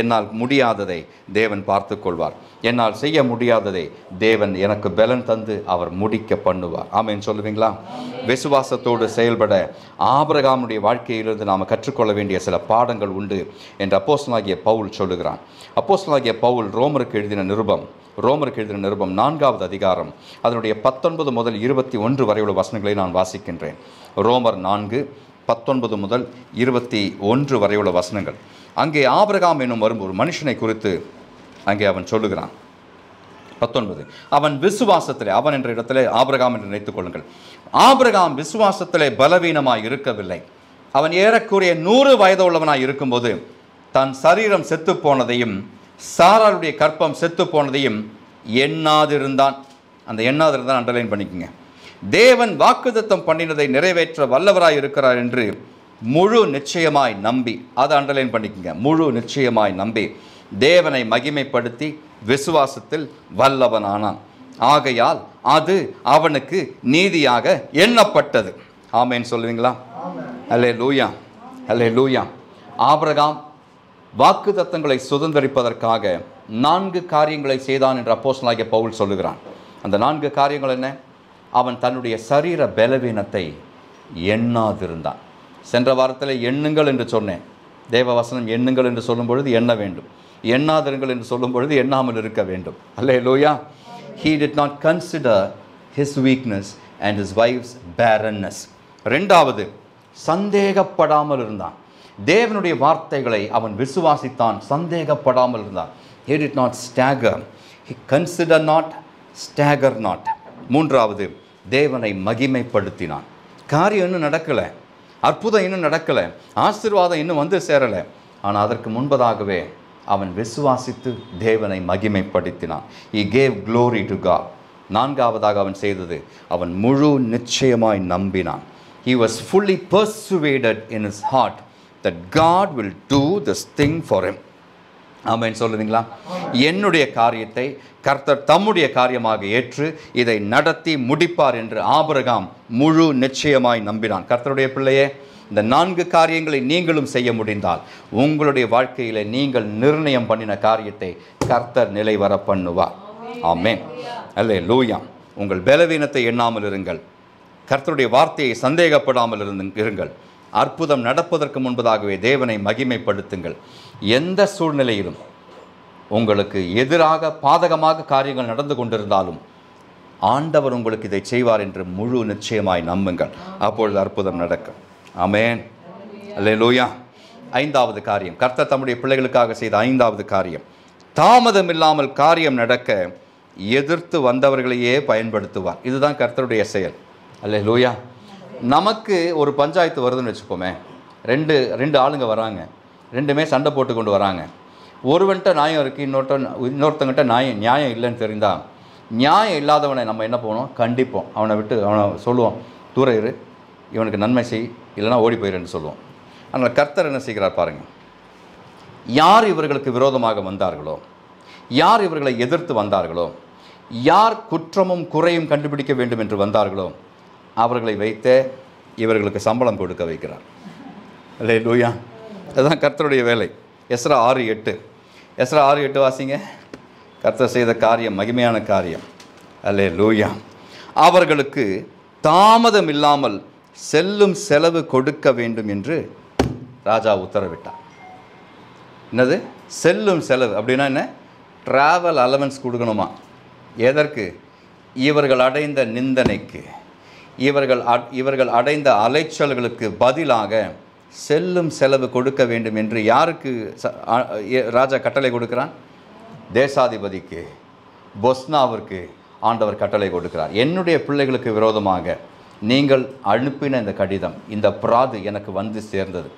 Speaker 1: என்னால் முடியாததை தேவன் பார்த்து கொள்வார். என்னால் செய்ய முடியாததை தேவன் எனக்கு பலன் தந்து அவர் முடிக்க பண்ணுவார். ஆமென் சொல்லுவீங்களா? விசுவாசத்தோடு செயல்பட ஆபிரகாமுடைய வாழ்க்கையிலிருந்து நாம் கற்றுக்கொள்ள வேண்டிய சில பாடங்கள் உண்டு என்று அப்போஸ்தலனாகிய பவுல் சொல்லுகிறான். அப்போஸ்தலனாகிய பவுல் ரோமருக்கு எழுதின நிருபம் 4வது அதிகாரம் அதனுடைய 19 முதல் 21 வரை உள்ள வசனங்களை நான் வாசிக்கின்றேன். ரோமர் 4:19 முதல் 21 வரை உள்ள வசனங்கள். அங்கே ஆபிரகாம் என்னும் வரும் ஒரு மனுஷனை குறித்து அங்கே அவன் சொல்லுகிறான். 19, அவன் விசுவாசத்திலே, அவன் என்ற இடத்திலே ஆபிரகாம் என்று நினைத்துக் கொள்ளுங்கள். ஆபிரகாம் விசுவாசத்திலே பலவீனமாய் இருக்கவில்லை. அவன் ஏறக்குறைய 100 வயது உள்ளவனாய் இருக்கும்போது தன் சரீரம் செத்து போனதையும் சாராளுடைய கற்பம் செத்து போனதையும் எண்ணாதிருந்தான். அந்த எண்ணாதிருந்தான் அண்டர்லைன் பண்ணிக்கோங்க. தேவன் வாக்குத்தத்தம் பண்ணினதை நிறைவேற்ற வல்லவராய் இருக்கிறார் என்று முழு நிச்சயமாய் நம்பி, அதை அண்டர்லைன் பண்ணிக்கோங்க, முழு நிச்சயமாய் நம்பி தேவனை மகிமைப்படுத்தி விசுவாசத்தில் வல்லவனானான். ஆகையால் அது அவனுக்கு நீதியாக எண்ணப்பட்டது. ஆமென் சொல்லுவீங்களா? அல்லேலூயா, அல்லேலூயா. ஆபிரகாம் வாக்குத்தத்தங்களை சுதந்தரிப்பதற்காக 4 காரியங்களை செய்தான் என்று அப்போஸ்தலனாகிய பவுல் சொல்லுகிறான். அந்த 4 காரியங்கள் என்ன? அவன் தன்னுடைய சரீர பலவீனத்தை எண்ணாதிருந்தான். சென்ற வாரத்தில் எண்ணுங்கள் என்று சொன்னேன். தேவ வசனம் எண்ணுங்கள் என்று சொல்லும் பொழுது எண்ண வேண்டும், எண்ணாதிருங்கள் என்று சொல்லும் பொழுது எண்ணாமல் இருக்க வேண்டும். அல்லேலூயா. He did not consider his weakness and his wife's barrenness. 2வது, சந்தேகப்படாமல் இருந்தான். தேவனுடைய வார்த்தைகளை அவன் விசுவாசித்தான், சந்தேகப்படாமல் இருந்தான். He did not stagger. He considered not, stagger not. 3வது, தேவனை மகிமைப்படுத்தினான். காரியம் இன்னும் நடக்கலை, அற்புதம் இன்னும் நடக்கலை, ஆசீர்வாதம் இன்னும் வந்து சேரலை. ஆனால் அதற்கு முன்பதாகவே அவன் விசுவாசித்து தேவனை மகிமைப்படுத்தினான். He gave glory to God. 4வதாக அவன் செய்தது, அவன் முழு நிச்சயமாய் நம்பினான். He was fully persuaded in his heart that God will do this thing for him. ஆமென் சொல்லுவீங்களா? என்னுடைய காரியத்தை கர்த்தர் தம்முடைய காரியமாக ஏற்று இதை நடத்தி முடிப்பார் என்று ஆபிரகாம் முழு நிச்சயமாய் நம்பினான். கர்த்தருடைய பிள்ளையே, இந்த 4 காரியங்களை நீங்களும் செய்ய முடிந்தால் உங்களுடைய வாழ்க்கையில் நீங்கள் நிர்ணயம் பண்ணின காரியத்தை கர்த்தர் நிலை வர பண்ணுவார். ஆமென், அல்லேலூயா. உங்கள் பலவீனத்தை எண்ணாமல் இருங்கள், கர்த்தருடைய வார்த்தையை சந்தேகப்படாமல் இருங்கள். அற்புதம் நடப்பதற்கு முன்பதாகவே தேவனை மகிமைப்படுத்துங்கள். எந்த சூழ்நிலையிலும் உங்களுக்கு எதிராக பாதகமாக காரியங்கள் நடந்து கொண்டிருந்தாலும் ஆண்டவர் உங்களுக்கு இதை செய்வார் என்று முழு நிச்சயமாய் நம்புங்கள். அப்பொழுது அற்புதம் நடக்கும். ஆமென், அல்லேலூயா. 5வது காரியம், கர்த்தர் தம்முடைய பிள்ளைகளுக்காக செய்த 5வது காரியம், தாமதம் இல்லாமல் காரியம் நடக்க எதிர்த்து வந்தவர்களையே பயன்படுத்துவார். இதுதான் கர்த்தருடைய செயல். அல்லேலூயா. நமக்கு ஒரு பஞ்சாயத்து வருதுன்னு வச்சுப்போமே, ரெண்டு ஆளுங்க வராங்க, 2மே சண்டை போட்டு கொண்டு வராங்க. ஒருவன்கிட்ட நியாயம் இருக்குது, இன்னொருத்தங்கிட்ட நியாயம் இல்லைன்னு தெரிந்தால் நியாயம் இல்லாதவனை நம்ம என்ன பண்ணுவோம்? கண்டிப்போம். அவனை சொல்லுவோம், தூர இரு, இவனுக்கு நன்மை செய், இல்லைனா ஓடி போயிருன்னு சொல்லுவோம். ஆனால் கர்த்தர் என்ன செய்கிறார் பாருங்கள், யார் இவர்களுக்கு விரோதமாக வந்தார்களோ, யார் இவர்களை எதிர்த்து வந்தார்களோ, யார் குற்றமும் குறையும் கண்டுபிடிக்க வேண்டும் என்று வந்தார்களோ அவர்களை வைத்தே இவர்களுக்கு சம்பளம் கொடுக்க வைக்கிறார். அல்லேலூயா. அதுதான் கர்த்தருடைய வேலை. எஸ்ரா 6:8. எஸ்ரா 6:8 வாசிங்க. கர்த்தர் செய்த காரியம் மகிமையான காரியம். அல்லேலூயா. அவர்களுக்கு தாமதம் இல்லாமல் செல்லும் செலவு கொடுக்க வேண்டும் என்று ராஜா உத்தரவிட்டார். என்னது செல்லும் செலவு அப்படின்னா என்ன? ட்ராவல் அலவன்ஸ் கொடுக்கணுமா? எதற்கு? இவர்கள் அடைந்த நிந்தனைக்கு, இவர்கள் அடைந்த அலைச்சல்களுக்கு பதிலாக செல்லும் செலவு கொடுக்க வேண்டும் என்று யாருக்கு ராஜா கட்டளை கொடுக்கிறான்? தேசாதிபதிக்கு, பொஸ்னாவிற்கு ஆண்டவர் கட்டளை கொடுக்கிறார். என்னுடைய பிள்ளைகளுக்கு விரோதமாக நீங்கள் அனுப்பின இந்த கடிதம், இந்த பிராது எனக்கு வந்து சேர்ந்தது.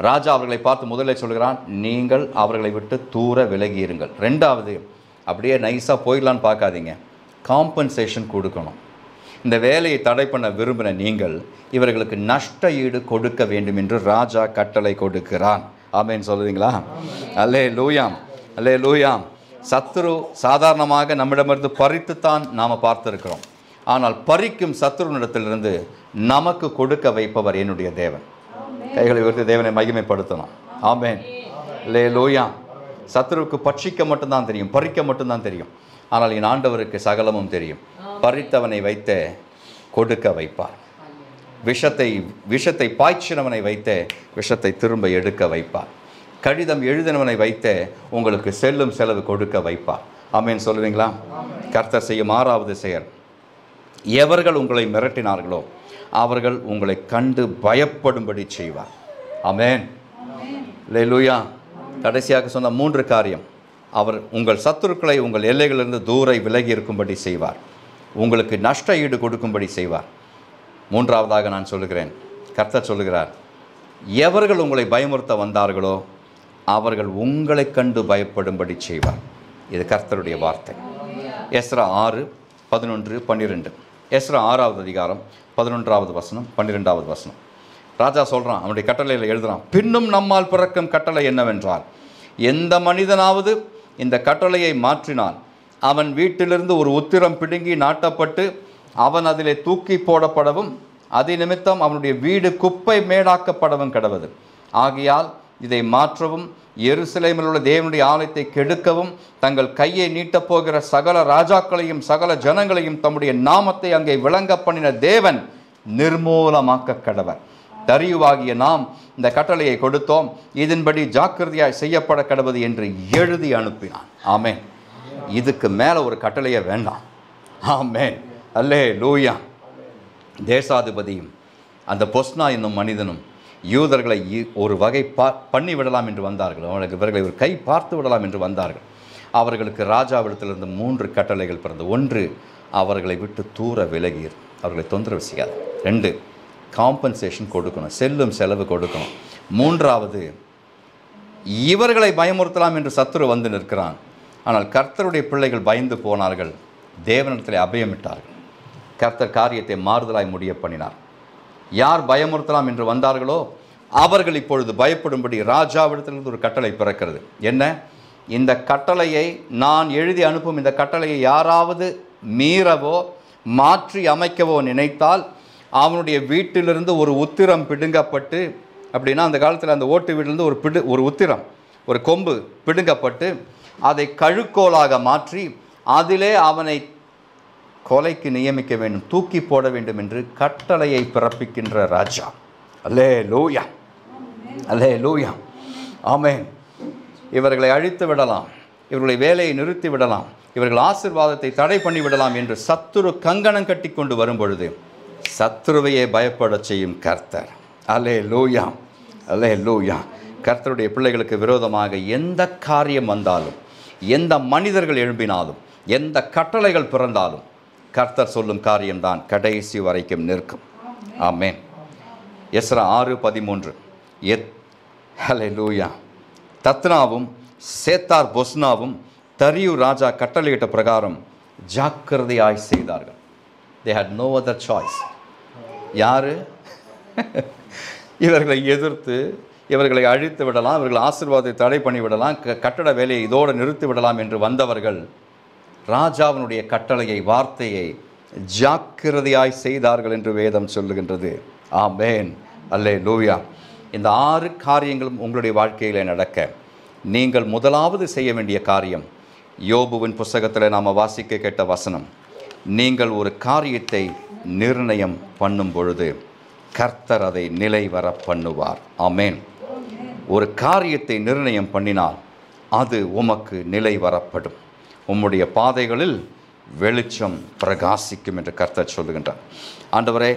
Speaker 1: ராஜா அவர்களை பார்த்து முதலில் சொல்கிறான், நீங்கள் அவர்களை விட்டு தூர விலகியிருங்கள். ரெண்டாவது, அப்படியே நைஸாக போயிடலான்னு பார்க்காதீங்க, காம்பன்சேஷன் கொடுக்கணும். இந்த வேலையை தடை பண்ண விரும்பின நீங்கள் இவர்களுக்கு நஷ்ட ஈடு கொடுக்க வேண்டும் என்று ராஜா கட்டளை கொடுக்கிறான். ஆமேன்னு சொல்லுவீங்களா? அல்லேலூயா, அல்லேலூயா. சத்துரு சாதாரணமாக நம்மிடமிருந்து பறித்துத்தான் நாம் பார்த்துருக்கிறோம். ஆனால் பறிக்கும் சத்துருவினிடத்திலிருந்து நமக்கு கொடுக்க வைப்பவர் என்னுடைய தேவன். கைகளை உயர்த்தி தேவனை மகிமைப்படுத்தணும். ஆமேன், அல்லேலூயா. சத்துருவுக்கு பட்சிக்க மட்டும்தான் தெரியும், பறிக்க மட்டும்தான் தெரியும். ஆனால் என் ஆண்டவருக்கு சகலமும் தெரியும். பறித்தவனை வைத்தே கொடுக்க வைப்பார். விஷத்தை பாய்ச்சினவனை வைத்தே விஷத்தை திரும்ப எடுக்க வைப்பார். கடிதம் எழுதினவனை வைத்தே உங்களுக்கு செல்லும் செலவு கொடுக்க வைப்பார். ஆமேன் சொல்லுவீங்களா? கர்த்தர் செய்யும் 6வது செயல், எவர்கள் உங்களை மிரட்டினார்களோ அவர்கள் உங்களை கண்டு பயப்படும்படி செய்வார். ஆமேன், அல்லேலூயா. கடைசியாக சொன்ன 3 காரியம், அவர் உங்கள் சத்துருக்களை உங்கள் எல்லைகளிலிருந்து தூர விலகி இருக்கும்படி செய்வார். உங்களுக்கு நஷ்ட ஈடு கொடுக்கும்படி செய்வார். 3வதாக நான் சொல்லுகிறேன், கர்த்தர் சொல்லுகிறார், எவர்கள் உங்களை பயமுறுத்த வந்தார்களோ அவர்கள் உங்களை கண்டு பயப்படும்படி செய்வார். இது கர்த்தருடைய வார்த்தை. எஸ்ரா 6:11-12. எஸ்ரா 6வது அதிகாரம் 11வது வசனம் 12வது வசனம். ராஜா சொல்கிறான், அவனுடைய கட்டளையில் எழுதுகிறான், பின்னும் நம்மால் பிறக்கும் கட்டளை என்னவென்றால், எந்த மனிதனாவது இந்த கட்டளையை மாற்றினால் அவன் வீட்டிலிருந்து ஒரு உத்திரம் பிடுங்கி நாட்டப்பட்டு அவன் அதிலே தூக்கி போடப்படவும் அது நிமித்தம் அவனுடைய வீடு குப்பை மேடாக்கப்படவும் கடவது. ஆகையால் இதை மாற்றவும் எருசலேமில் உள்ள தேவனுடைய ஆலயத்தை கெடுக்கவும் தங்கள் கையை நீட்டப் போகிற சகல ராஜாக்களையும் சகல ஜனங்களையும் தம்முடைய நாமத்தை அங்கே விளங்க பண்ணின தேவன் நிர்மூலமாக்க கடவர். தரியுவாகிய நாம் இந்த கட்டளையை கொடுத்தோம், இதன்படி ஜாக்கிரதையாய் செய்யப்பட கடவது என்று எழுதி அனுப்பினான். ஆமேன். இதுக்கு மேலே ஒரு கட்டளையே வேண்டாம். ஆமேன், அல்லேலூயா. தேசாதிபதியும் அந்த பொஸ்னா என்னும் மனிதனும் யூதர்களை ஒரு வகை பண்ணிவிடலாம் என்று வந்தார்கள். இவர்களை ஒரு கை பார்த்து விடலாம் என்று வந்தார்கள். அவர்களுக்கு ராஜாவிடத்திலிருந்து 3 கட்டளைகள் பிறந்தது. 1, அவர்களை விட்டு தூர விலகியர், அவர்களை தொந்தரவு செய்யாது. 2, காம்பன்சேஷன் கொடுக்கணும், செல்லும் செலவு கொடுக்கணும். 3வது, இவர்களை பயமுறுத்தலாம் என்று சத்துரு வந்து நிற்கிறான். ஆனால் கர்த்தருடைய பிள்ளைகள் பயந்து போனார்கள், தேவனிடத்தில் அபயமிட்டார்கள். கர்த்தர் காரியத்தை மாறுதலாய் முடிய பண்ணினார். யார் பயமுறுத்தலாம் என்று வந்தார்களோ அவர்கள் இப்பொழுது பயப்படும்படி ராஜாவிடத்திலிருந்து ஒரு கட்டளை பிறக்கிறது. என்ன? இந்த கட்டளையை நான் எழுதி அனுப்பும் இந்த கட்டளையை யாராவது மீறவோ மாற்றி அமைக்கவோ நினைத்தால் அவனுடைய வீட்டிலிருந்து ஒரு உத்திரம் பிடுங்கப்பட்டு, அப்படின்னா அந்த காலத்தில் அந்த ஓட்டு வீட்டிலிருந்து ஒரு உத்திரம், ஒரு கொம்பு பிடுங்கப்பட்டு அதை கழுக்கோலாக மாற்றி அதிலே அவனை கொலைக்கு நியமிக்க வேண்டும், தூக்கி போட வேண்டும் என்று கட்டளையை பிறப்பிக்கின்ற ராஜா. அல்லேலூயா, அல்லேலூயா, ஆமென். இவர்களை அழித்து விடலாம், இவர்களை வேலையை நிறுத்தி விடலாம், இவர்கள் ஆசீர்வாதத்தை தடை பண்ணி விடலாம் என்று சத்துரு கங்கணம் கட்டி கொண்டு வரும் பொழுது சத்துருவையே பயப்படச் செய்யும் கர்த்தர். அல்லேலூயா, அல்லேலூயா. கர்த்தருடைய பிள்ளைகளுக்கு விரோதமாக எந்த காரியம் வந்தாலும், எந்த மனிதர்கள் எழும்பினாலும், எந்த கட்டளைகள் பிறந்தாலும் கர்த்தர் சொல்லும் காரியம்தான் கடைசி வரைக்கும் நிற்கும். ஆமென். எஸ்ரா 6:13. ஹல்லேலூயா. தத்னாவும் சேத்தார் பொஸ்னாவும் தரியு ராஜா கட்டளையிட்ட பிரகாரம் ஜாக்கிரதையாய் செய்தார்கள். they had no other choice. யாரு? இவர்களை எதிர்த்து இவர்களை அழித்து விடலாம், இவர்கள் ஆசீர்வாதத்தை தடை பண்ணிவிடலாம், கட்டட வேலையை இதோடு நிறுத்தி விடலாம் என்று வந்தவர்கள் ராஜாவினுடைய கட்டளையை, வார்த்தையை ஜாக்கிரதையாய் செய்தார்கள் என்று வேதம் சொல்லுகின்றது. ஆமென், அல்லேலூயா. இந்த 6 காரியங்களும் உங்களுடைய வாழ்க்கையில் நடக்க நீங்கள் முதலாவது செய்ய வேண்டிய காரியம், யோபுவின் புஸ்தகத்தில் நாம் வாசிக்க கேட்ட வசனம், நீங்கள் ஒரு காரியத்தை நிர்ணயம் பண்ணும் பொழுது கர்த்தர் அதை நிலை வர பண்ணுவார். ஆமென். ஒரு காரியத்தை நிர்ணயம் பண்ணினால் அது உமக்கு நிலை வரப்படும், உம்முடைய பாதைகளில் வெளிச்சம் பிரகாசிக்கும் என்று கர்த்தர் சொல்லுகின்றார். ஆண்டவரே,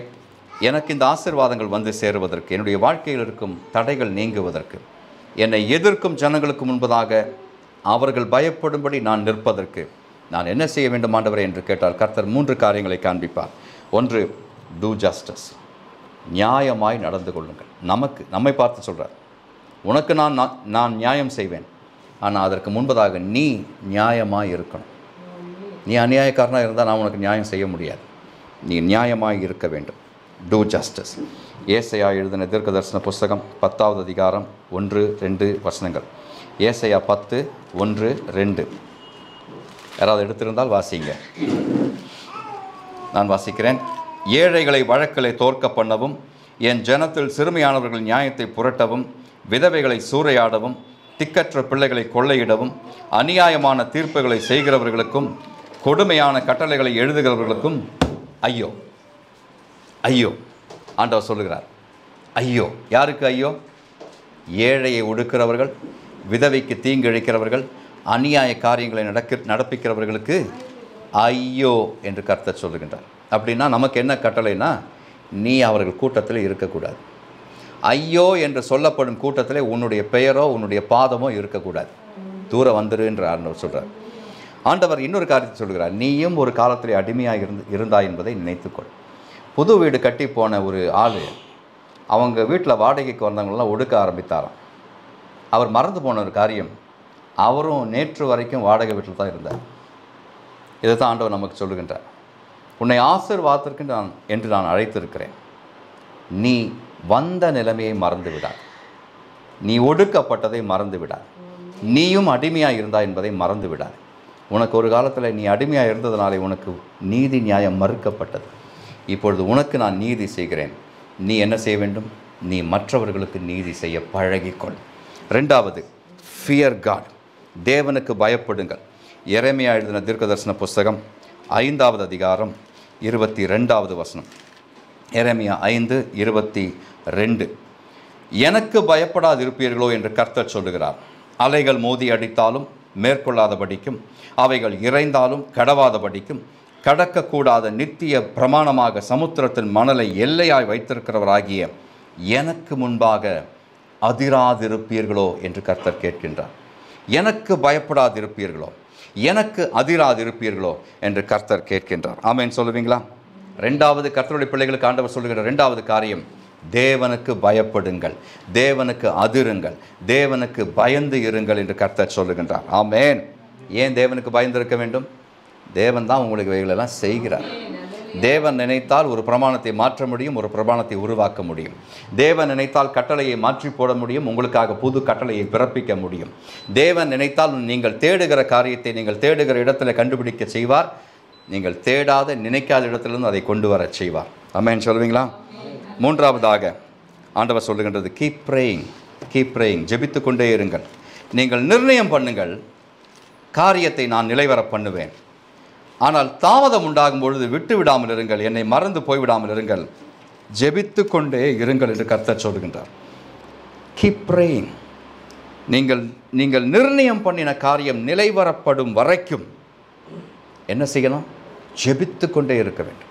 Speaker 1: எனக்கு இந்த ஆசீர்வாதங்கள் வந்து சேருவதற்கு, என்னுடைய வாழ்க்கையில் இருக்கும் தடைகள் நீங்குவதற்கு, என்னை எதிர்க்கும் ஜனங்களுக்கு முன்பதாக அவர்கள் பயப்படும்படி நான் நிற்பதற்கு நான் என்ன செய்ய வேண்டும் ஆண்டவரே என்று கேட்டால் கர்த்தர் 3 காரியங்களை காண்பிப்பார். ஒன்று, டூ ஜஸ்டிஸ், நியாயமாய் நடந்து கொள்ளுங்கள். நம்மை பார்த்து சொல்கிறார், உனக்கு நான் நியாயம் செய்வேன், ஆனால் அதற்கு முன்பதாக நீ நியாயமாய் இருக்கணும். நீ அநியாயக்காரனாக இருந்தால் நான் உனக்கு நியாயம் செய்ய முடியாது. நீ நியாயமாய் இருக்க வேண்டும். Two justice. ஏசாயா எழுதின தீர்க்க தரிசன புஸ்தகம் 10வது அதிகாரம் 1-2 வசனங்கள். ஏசாயா 10:1-2. யாராவது எடுத்திருந்தால் வாசிங்க. நான் வாசிக்கிறேன். ஏழைகளை வழக்கிலே தோற்க பண்ணவும், என் ஜனத்தில் சிறுமையானவர்கள் நியாயத்தை புரட்டவும், விதவைகளை சூறையாடவும், திக்கற்ற பிள்ளைகளை கொள்ளையிடவும், அநியாயமான தீர்ப்புகளை செய்கிறவர்களுக்கும் கொடுமையான கட்டளைகளை எழுதுகிறவர்களுக்கும் ஐயோ, ஐயோ. ஆண்டவர் சொல்லுகிறார், ஐயோ. யாருக்கு ஐயோ? ஏழையை ஒடுக்கிறவர்கள், விதவைக்கு தீங்கு இழைக்கிறவர்கள், அநியாய காரியங்களை நடப்பிக்கிறவர்களுக்கு ஐயோ என்று கர்த்தர் சொல்லுகின்றார். அப்படின்னா நமக்கு என்ன கட்டளைனா, நீ அவர்கள் கூட்டத்தில் இருக்கக்கூடாது. ஐயோ என்று சொல்லப்படும் கூட்டத்தில் உன்னுடைய பெயரோ உன்னுடைய பாதமோ இருக்கக்கூடாது. தூரம் வந்துரு என்று ஆண்டவர் சொல்கிறார். ஆண்டவர் இன்னொரு காரியத்தை சொல்கிறார், நீயும் ஒரு காலத்தில் அடிமையாக இருந்தாய் என்பதை நினைத்துக்கொள். புது வீடு கட்டி போன ஒரு ஆள் அவங்க வீட்டில் வாடகைக்கு வந்தவங்களெல்லாம் ஒடுக்க ஆரம்பித்தாராம். அவர் மறந்து போன ஒரு காரியம், அவரும் நேற்று வரைக்கும் வாடகை வீட்டில் தான் இருந்தார். இதை தான் ஆண்டவர் நமக்கு சொல்லுகின்றார். உன்னை ஆசீர்வாதத்திற்கு என்று நான் அழைத்திருக்கிறேன். நீ வந்த நிலைமையை மறந்து விடார். நீ ஒடுக்கப்பட்டதை மறந்து விடார். நீயும் அடிமையாக இருந்தா என்பதை மறந்து விடார். உனக்கு ஒரு காலத்தில் நீ அடிமையாக இருந்ததுனாலே உனக்கு நீதி நியாயம் மறுக்கப்பட்டது. இப்பொழுது உனக்கு நான் நீதி செய்கிறேன். நீ என்ன செய்ய வேண்டும்? நீ மற்றவர்களுக்கு நீதி செய்ய பழகிக்கொள். 2வது, ஃபியர் காட், தேவனுக்கு பயப்படுங்கள். எரேமியா எழுதின தீர்க்கதரிசன புஸ்தகம் 5வது அதிகாரம் 22வது வசனம். எரேமியா 5:22. எனக்கு பயப்படாதிருப்பீர்களோ என்று கர்த்தர் சொல்லுகிறார். அலைகள் மோதி அடித்தாலும் மேற்கொள்ளாதபடிக்கும், அவைகள் இறைந்தாலும் கடவாதபடிக்கும், கடக்கக்கூடாத நித்திய பிரமாணமாக சமுத்திரத்தின் மணலை எல்லையாய் வைத்திருக்கிறவராகிய எனக்கு முன்பாக அதிராதிருப்பீர்களோ என்று கர்த்தர் கேட்கின்றார். எனக்கு பயப்படாதிருப்பீர்களோ, எனக்கு அதிராதிருப்பீர்களோ என்று கர்த்தர் கேட்கின்றார். ஆமென் சொல்லுவீங்களா? 2வது, கர்த்தருடைய பிள்ளைகளுக்கு ஆண்டவர் சொல்லுகிற 2வது காரியம், தேவனுக்கு பயப்படுங்கள், தேவனுக்கு அதிருங்கள், தேவனுக்கு பயந்து இருங்கள் என்று கர்த்தர் சொல்லுகின்றார். ஆமென். ஏன் தேவனுக்கு பயந்து இருக்க வேண்டும்? தேவன் தான் உங்களுக்கு இவைகளெல்லாம் செய்கிறார். தேவன் நினைத்தால் ஒரு பிரமாணத்தை மாற்ற முடியும், ஒரு பிரமாணத்தை உருவாக்க முடியும். தேவன் நினைத்தால் கட்டளையை மாற்றி போட முடியும், உங்களுக்காக புது கட்டளையை பிறப்பிக்க முடியும். தேவன் நினைத்தால் நீங்கள் தேடுகிற காரியத்தை நீங்கள் தேடுகிற இடத்துல கண்டுபிடிக்க செய்வார். நீங்கள் தேடாத நினைக்காத இடத்திலிருந்து அதை கொண்டு வர செய்வார். ஆமென் சொல்லுவீங்களா? 3வதாக ஆண்டவர் சொல்லுகின்றது, கீப் ப்ரேயிங், கீப் ப்ரேயிங், ஜெபித்து கொண்டே இருங்கள். நீங்கள் நிர்ணயம் பண்ணுங்கள், காரியத்தை நான் நிலைவர பண்ணுவேன். ஆனால் தாமதம் உண்டாகும் பொழுது விட்டு விடாமல் இருங்கள், என்னை மறந்து போய்விடாமல் இருங்கள், ஜெபித்து கொண்டே இருங்கள் என்று கர்த்தர் சொல்லுகின்றார். Keep praying. நீங்கள் நிர்ணயம் பண்ணின காரியம் நிலைவரப்படும் வரைக்கும் என்ன செய்யணும்? ஜெபித்து கொண்டே இருக்க வேண்டும்.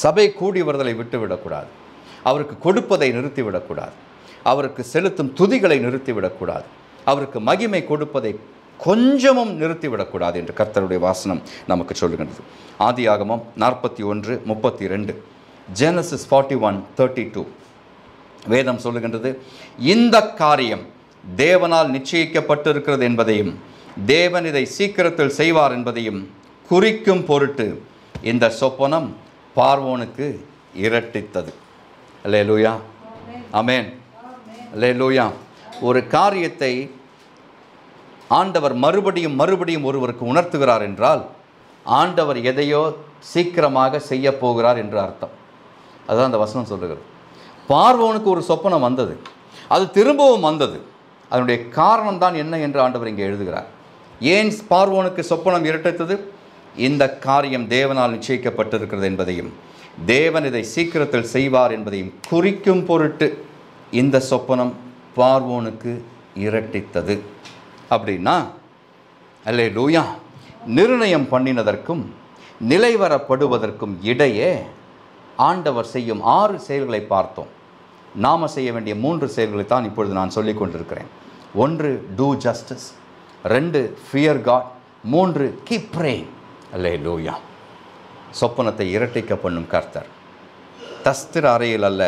Speaker 1: சபை கூடி வருதலை விட்டுவிடக்கூடாது. அவருக்கு கொடுப்பதை நிறுத்திவிடக்கூடாது. அவருக்கு செலுத்தும் துதிகளை நிறுத்திவிடக்கூடாது. அவருக்கு மகிமை கொடுப்பதை கொஞ்சமும் நிறுத்திவிடக்கூடாது என்று கர்த்தருடைய வாசனம் நமக்கு சொல்லுகின்றது. ஆதியாகமம் 41:32, Genesis 41:32 வேதம் சொல்லுகின்றது, இந்த காரியம் தேவனால் நிச்சயிக்கப்பட்டிருக்கிறது என்பதையும் தேவன் இதை சீக்கிரத்தில் செய்வார் என்பதையும் குறிக்கும் பொருட்டு இந்த சொப்பனம் பார்வோனுக்கு இரட்டித்தது. அல்லேலூயா, ஆமென், அல்லேலூயா. ஒரு காரியத்தை ஆண்டவர் மறுபடியும் ஒருவருக்கு உணர்த்துகிறார் என்றால் ஆண்டவர் எதையோ சீக்கிரமாக செய்ய போகிறார் என்று அர்த்தம். அதுதான் அந்த வசனம் சொல்லுகிறது. பார்வோனுக்கு ஒரு சொப்பனம் வந்தது, அது திரும்பவும் வந்தது. அதனுடைய காரணம் தான் என்ன என்று ஆண்டவர் இங்கே எழுதுகிறார். ஏன் பார்வோனுக்கு சொப்பனம் இரட்டித்தது? இந்த காரியம் தேவனால் நிச்சயிக்கப்பட்டிருக்கிறது என்பதையும் தேவன் இதை சீக்கிரத்தில் செய்வார் என்பதையும் குறிக்கும் பொருட்டு இந்த சொப்பனம் பார்வோனுக்கு இரட்டித்தது. அப்படின்னா அல்லேலூயா, நிர்ணயம் பண்ணினதற்கும் நிலைவரப்படுவதற்கும் இடையே ஆண்டவர் செய்யும் 6 செயல்களை பார்த்தோம். நாம் செய்ய வேண்டிய 3 செயல்களை தான் இப்பொழுது நான் சொல்லிக் கொண்டிருக்கிறேன். 1, do justice. 2, fear God. 3, keep praying. அல்லேலூயா. சொப்பனத்தை இரட்டிக்க பண்ணும் கர்த்தர் தஸ்திர அறையில் அல்ல,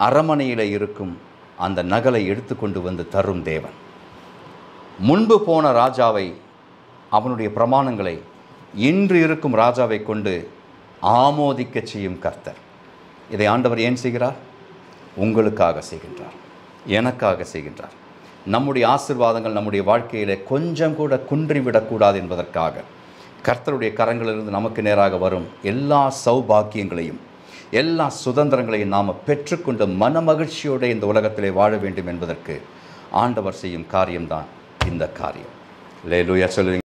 Speaker 1: அரமனையில் இருக்கும் அந்த நகலை எடுத்துக்கொண்டு வந்து தரும் தேவன். முன்பு போன ராஜாவை, அவனுடைய பிரமாணங்களை இன்று இருக்கும் ராஜாவை கொண்டு ஆமோதிக்க செய்யும் கர்த்தர். இதை ஆண்டவர் ஏன் செய்கிறார்? உங்களுக்காக செய்கின்றார், எனக்காக செய்கின்றார். நம்முடைய ஆசீர்வாதங்கள் நம்முடைய வாழ்க்கையில் கொஞ்சம் கூட குன்றிவிடக்கூடாது என்பதற்காக கர்த்தருடைய கரங்களிலிருந்து நமக்கு நேராக வரும் எல்லா சௌபாக்கியங்களையும் எல்லா சுதந்திரங்களையும் நாம் பெற்றுக்கொண்டு மனமகிழ்ச்சியோடு இந்த உலகத்திலே வாழ வேண்டும் என்பதற்கு ஆண்டவர் செய்யும் காரியம்தான் இந்த காரியம். அல்லேலூயா சொல்லுங்க.